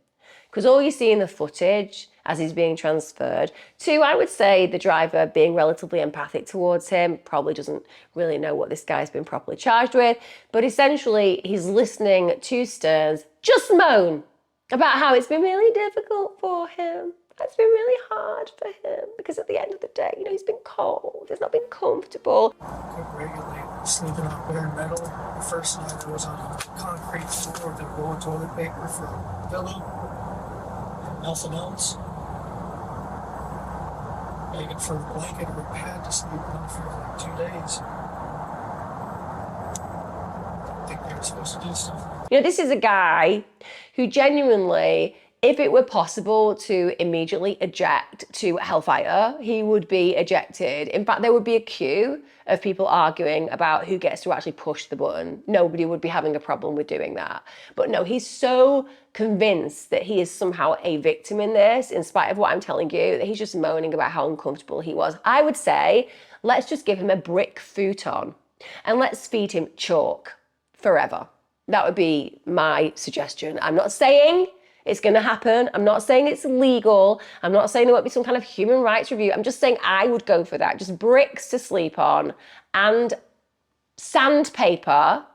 [SPEAKER 5] Because all you see in the footage as he's being transferred to, I would say, the driver being relatively empathic towards him, probably doesn't really know what this guy's been properly charged with. But essentially, he's listening to Sterns just moan about how it's been really difficult for him. It's been really hard for him because at the end of the day, he's been cold, he's not been comfortable.
[SPEAKER 2] I couldn't regulate, sleeping on bare metal. The first night I was on a concrete floor with a roll of toilet paper for a pillow and nothing else. Begging for a blanket or a pad to sleep on for like 2 days. I think they were supposed to do stuff.
[SPEAKER 5] This is a guy who genuinely, if it were possible to immediately eject to Hellfire, he would be ejected. In fact, there would be a queue of people arguing about who gets to actually push the button. Nobody would be having a problem with doing that. But no, he's so convinced that he is somehow a victim in this, in spite of what I'm telling you, that he's just moaning about how uncomfortable he was. I would say, let's just give him a brick futon and let's feed him chalk forever. That would be my suggestion. I'm not saying it's going to happen. I'm not saying it's legal. I'm not saying there won't be some kind of human rights review. I'm just saying I would go for that. Just bricks to sleep on and sandpaper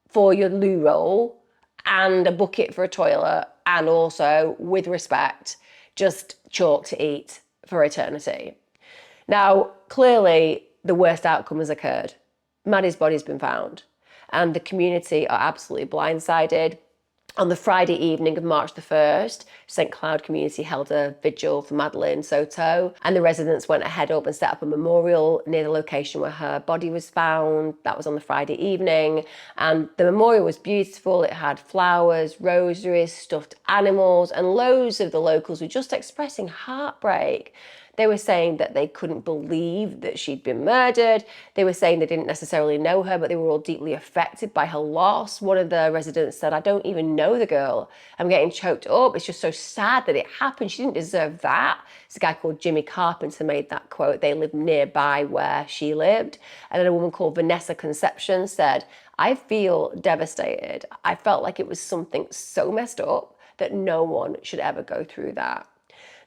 [SPEAKER 5] for your loo roll and a bucket for a toilet, and also, with respect, just chalk to eat for eternity. Now, clearly, the worst outcome has occurred. Maddie's body's been found, and the community are absolutely blindsided. On the Friday evening of March the 1st, St. Cloud community held a vigil for Madeline Soto, and the residents went ahead up and set up a memorial near the location where her body was found. That was on the Friday evening, and the memorial was beautiful. It had flowers, rosaries, stuffed animals, and loads of the locals were just expressing heartbreak. They were saying that they couldn't believe that she'd been murdered. They were saying they didn't necessarily know her, but they were all deeply affected by her loss. One of the residents said, "I don't even know the girl. I'm getting choked up. It's just so sad that it happened. She didn't deserve that." It's a guy called Jimmy Carpenter made that quote. They lived nearby where she lived. And then a woman called Vanessa Conception said, "I feel devastated. I felt like it was something so messed up that no one should ever go through that."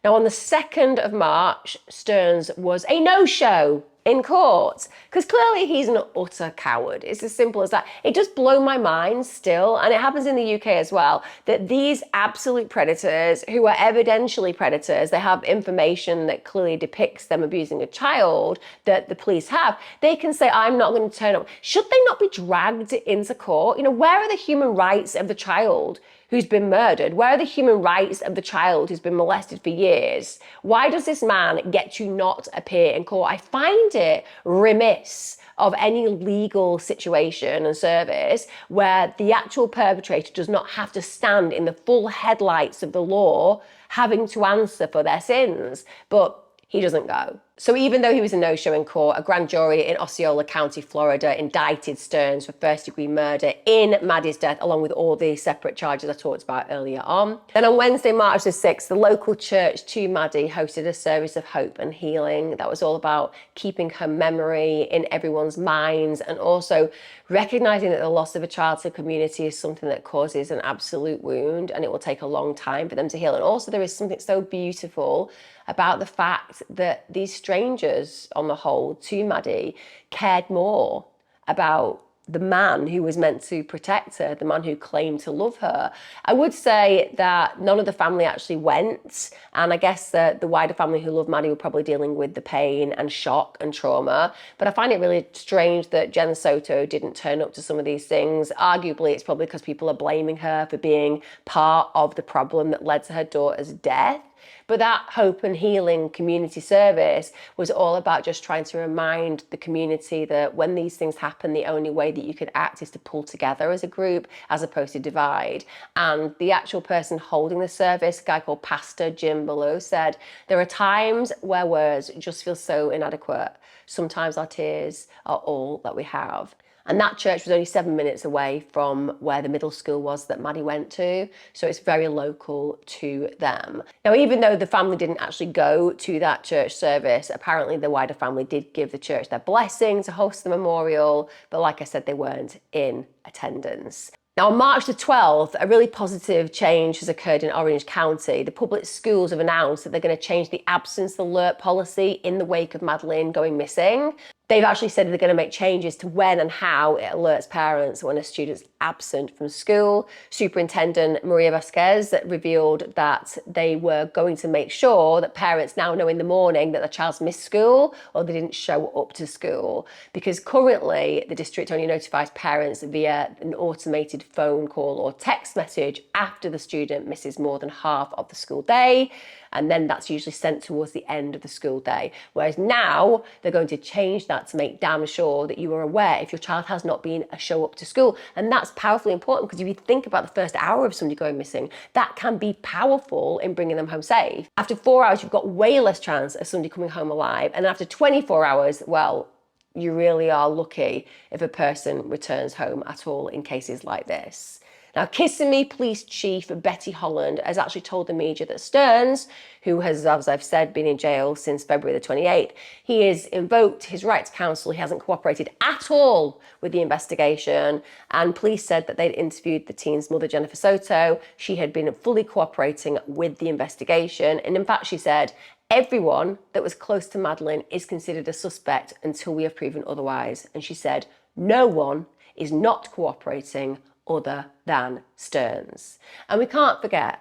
[SPEAKER 5] Now, on the 2nd of March, Sterns was a no-show in court, because clearly he's an utter coward. It's as simple as that. It does blow my mind still, and it happens in the UK as well, that these absolute predators, who are evidentially predators, they have information that clearly depicts them abusing a child that the police have, they can say, "I'm not going to turn up." Should they not be dragged into court? Where are the human rights of the child who's been murdered? Where are the human rights of the child who's been molested for years? Why does this man get to not appear in court? I find it remiss of any legal situation and service where the actual perpetrator does not have to stand in the full headlights of the law having to answer for their sins. But he doesn't go. So even though he was a no-show in court, a grand jury in Osceola County, Florida, indicted Sterns for first-degree murder in Maddie's death, along with all the separate charges I talked about earlier on. Then on Wednesday, March the 6th, the local church to Maddie hosted a service of hope and healing that was all about keeping her memory in everyone's minds, and also recognising that the loss of a child to the community is something that causes an absolute wound, and it will take a long time for them to heal. And also there is something so beautiful about the fact that these strangers on the whole to Maddie cared more about the man who was meant to protect her, the man who claimed to love her. I would say that none of the family actually went, and I guess that the wider family who loved Maddie were probably dealing with the pain and shock and trauma. But I find it really strange that Jen Soto didn't turn up to some of these things. Arguably, it's probably because people are blaming her for being part of the problem that led to her daughter's death. But that hope and healing community service was all about just trying to remind the community that when these things happen, the only way that you can act is to pull together as a group as opposed to divide. And the actual person holding the service, a guy called Pastor Jim Ballou, said, "There are times where words just feel so inadequate. Sometimes our tears are all that we have." And that church was only 7 minutes away from where the middle school was that Maddie went to. So it's very local to them. Now, even though the family didn't actually go to that church service, apparently the wider family did give the church their blessing to host the memorial. But like I said, they weren't in attendance. Now, on March the 12th, a really positive change has occurred in Orange County. The public schools have announced that they're going to change the absence alert policy in the wake of Madeline going missing. They've actually said they're going to make changes to when and how it alerts parents when a student's absent from school. Superintendent Maria Vasquez revealed that they were going to make sure that parents now know in the morning that their child's missed school or they didn't show up to school. Because currently, the district only notifies parents via an automated phone call or text message after the student misses more than half of the school day. And then that's usually sent towards the end of the school day. Whereas now they're going to change that to make damn sure that you are aware if your child has not been a show up to school. And that's powerfully important because if you think about the first hour of somebody going missing, that can be powerful in bringing them home safe. After 4 hours, you've got way less chance of somebody coming home alive. And after 24 hours, well, you really are lucky if a person returns home at all in cases like this. Now, Kissimmee Police Chief Betty Holland has actually told the media that Sterns, who has, as I've said, been in jail since February the 28th, he has invoked his right to counsel. He hasn't cooperated at all with the investigation. And police said that they'd interviewed the teen's mother, Jennifer Soto. She had been fully cooperating with the investigation. And in fact, she said, "Everyone that was close to Madeline is considered a suspect until we have proven otherwise." And she said, "No one is not cooperating other than Sterns." And we can't forget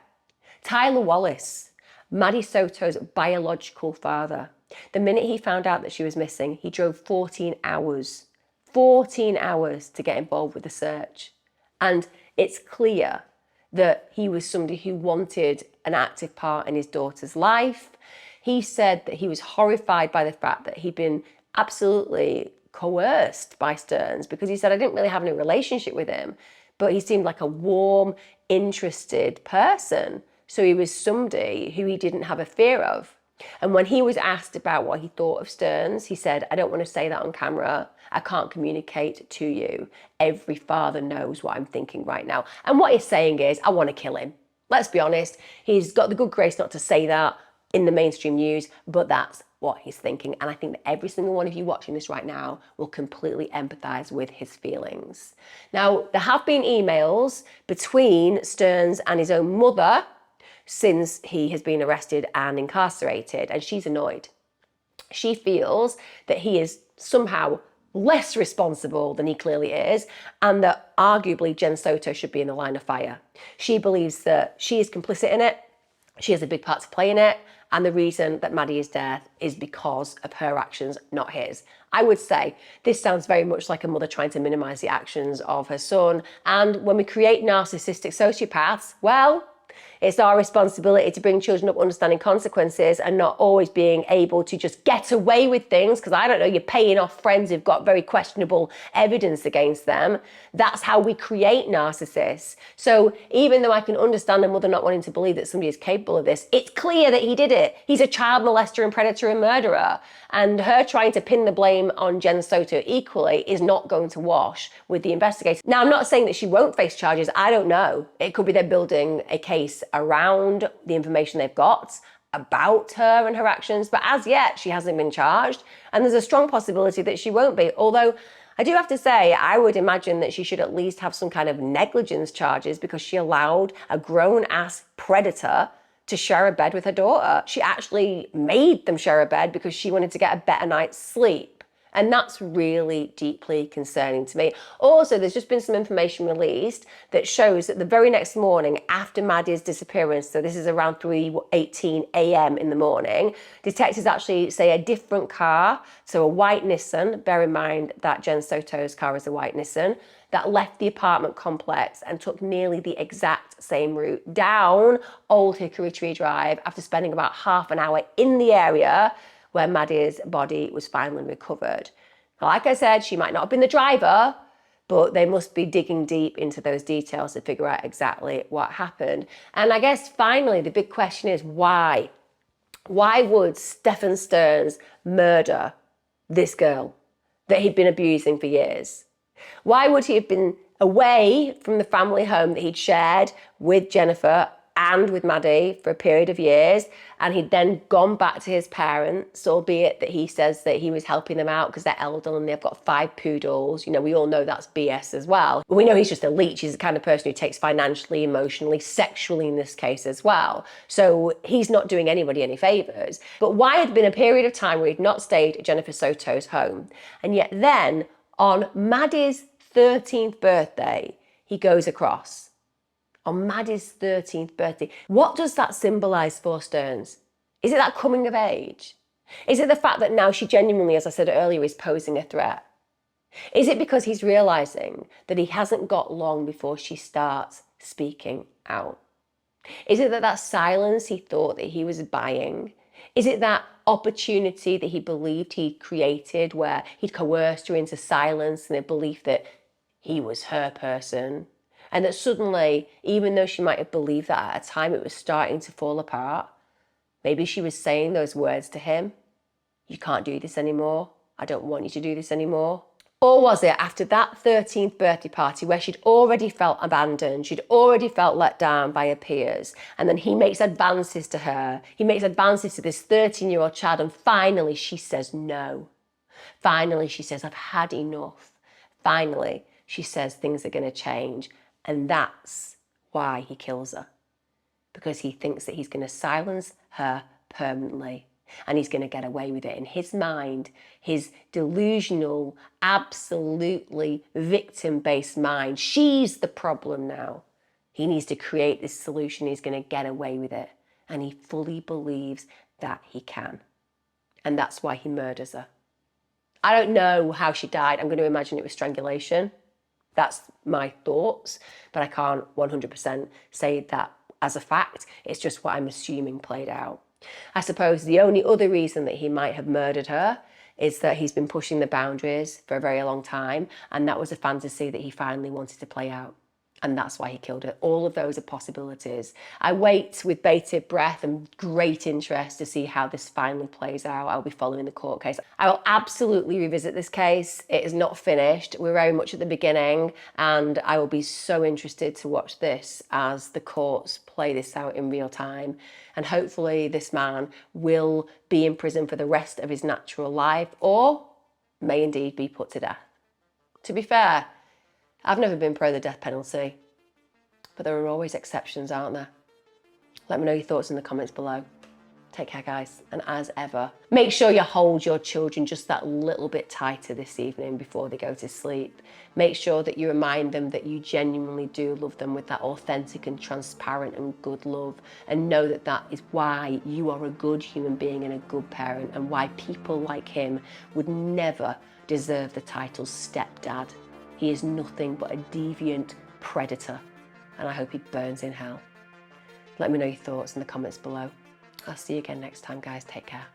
[SPEAKER 5] Tyler Wallace, Maddie Soto's biological father. The minute he found out that she was missing, he drove 14 hours to get involved with the search. And it's clear that he was somebody who wanted an active part in his daughter's life. He said that he was horrified by the fact that he'd been absolutely coerced by Sterns because he said, "I didn't really have any relationship with him, but he seemed like a warm, interested person." So he was somebody who he didn't have a fear of. And when he was asked about what he thought of Sterns, he said, "I don't want to say that on camera. I can't communicate to you. Every father knows what I'm thinking right now." And what he's saying is, I want to kill him. Let's be honest. He's got the good grace not to say that in the mainstream news, but that's what he's thinking. And I think that every single one of you watching this right now will completely empathize with his feelings. Now, there have been emails between Sterns and his own mother since he has been arrested and incarcerated, and she's annoyed. She feels that he is somehow less responsible than he clearly is, and that arguably Jen Soto should be in the line of fire. She believes that she is complicit in it, she has a big part to play in it, and the reason that Maddie is dead is because of her actions, not his. I would say this sounds very much like a mother trying to minimize the actions of her son. And when we create narcissistic sociopaths, well, it's our responsibility to bring children up understanding consequences and not always being able to just get away with things because, I don't know, you're paying off friends who've got very questionable evidence against them. That's how we create narcissists. So even though I can understand a mother not wanting to believe that somebody is capable of this, it's clear that he did it. He's a child molester and predator and murderer. And her trying to pin the blame on Jen Soto equally is not going to wash with the investigators. Now, I'm not saying that she won't face charges. I don't know. It could be they're building a case around the information they've got about her and her actions. But as yet, she hasn't been charged. And there's a strong possibility that she won't be. Although I do have to say, I would imagine that she should at least have some kind of negligence charges because she allowed a grown-ass predator to share a bed with her daughter. She actually made them share a bed because she wanted to get a better night's sleep. And that's really deeply concerning to me. Also, there's just been some information released that shows that the very next morning after Maddie's disappearance, so this is around 3:18 a.m. in the morning, detectives actually say a different car, so a white Nissan, bear in mind that Jen Soto's car is a white Nissan, that left the apartment complex and took nearly the exact same route down Old Hickory Tree Drive after spending about half an hour in the area where Maddie's body was finally recovered. Like I said, she might not have been the driver, but they must be digging deep into those details to figure out exactly what happened. And I guess finally, the big question is why? Why would Stephan Sterns murder this girl that he'd been abusing for years? Why would he have been away from the family home that he'd shared with Jennifer and with Maddie for a period of years, and he'd then gone back to his parents, albeit that he says that he was helping them out because they're elderly and they've got 5 poodles. You know, we all know that's BS as well. But we know he's just a leech. He's the kind of person who takes financially, emotionally, sexually in this case as well. So he's not doing anybody any favours. But why had been a period of time where he'd not stayed at Jennifer Soto's home? And yet then, on Maddie's 13th birthday, he goes across. On Maddie's 13th birthday. What does that symbolise for Sterns? Is it that coming of age? Is it the fact that now she genuinely, as I said earlier, is posing a threat? Is it because he's realising that he hasn't got long before she starts speaking out? Is it that silence he thought that he was buying? Is it that opportunity that he believed he'd created where he'd coerced her into silence and a belief that he was her person? And that suddenly, even though she might have believed that at a time, it was starting to fall apart. Maybe she was saying those words to him. You can't do this anymore. I don't want you to do this anymore. Or was it after that 13th birthday party where she'd already felt abandoned, she'd already felt let down by her peers, and then he makes advances to her, he makes advances to this 13-year-old child, and finally she says no. Finally she says, I've had enough. Finally she says things are going to change. And that's why he kills her. Because he thinks that he's going to silence her permanently. And he's going to get away with it. In his mind, his delusional, absolutely victim-based mind, she's the problem now. He needs to create this solution. He's going to get away with it. And he fully believes that he can. And that's why he murders her. I don't know how she died. I'm going to imagine it was strangulation. That's my thoughts, but I can't 100% say that as a fact. It's just what I'm assuming played out. I suppose the only other reason that he might have murdered her is that he's been pushing the boundaries for a very long time, and that was a fantasy that he finally wanted to play out. And that's why he killed her. All of those are possibilities. I wait with bated breath and great interest to see how this finally plays out. I'll be following the court case. I will absolutely revisit this case. It is not finished. We're very much at the beginning, and I will be so interested to watch this as the courts play this out in real time. And hopefully this man will be in prison for the rest of his natural life, or may indeed be put to death. To be fair, I've never been pro the death penalty, but there are always exceptions, aren't there? Let me know your thoughts in the comments below. Take care, guys, and as ever, make sure you hold your children just that little bit tighter this evening before they go to sleep. Make sure that you remind them that you genuinely do love them with that authentic and transparent and good love, and know that that is why you are a good human being and a good parent, and why people like him would never deserve the title stepdad. He is nothing but a deviant predator, and I hope he burns in hell. Let me know your thoughts in the comments below. I'll see you again next time, guys. Take care.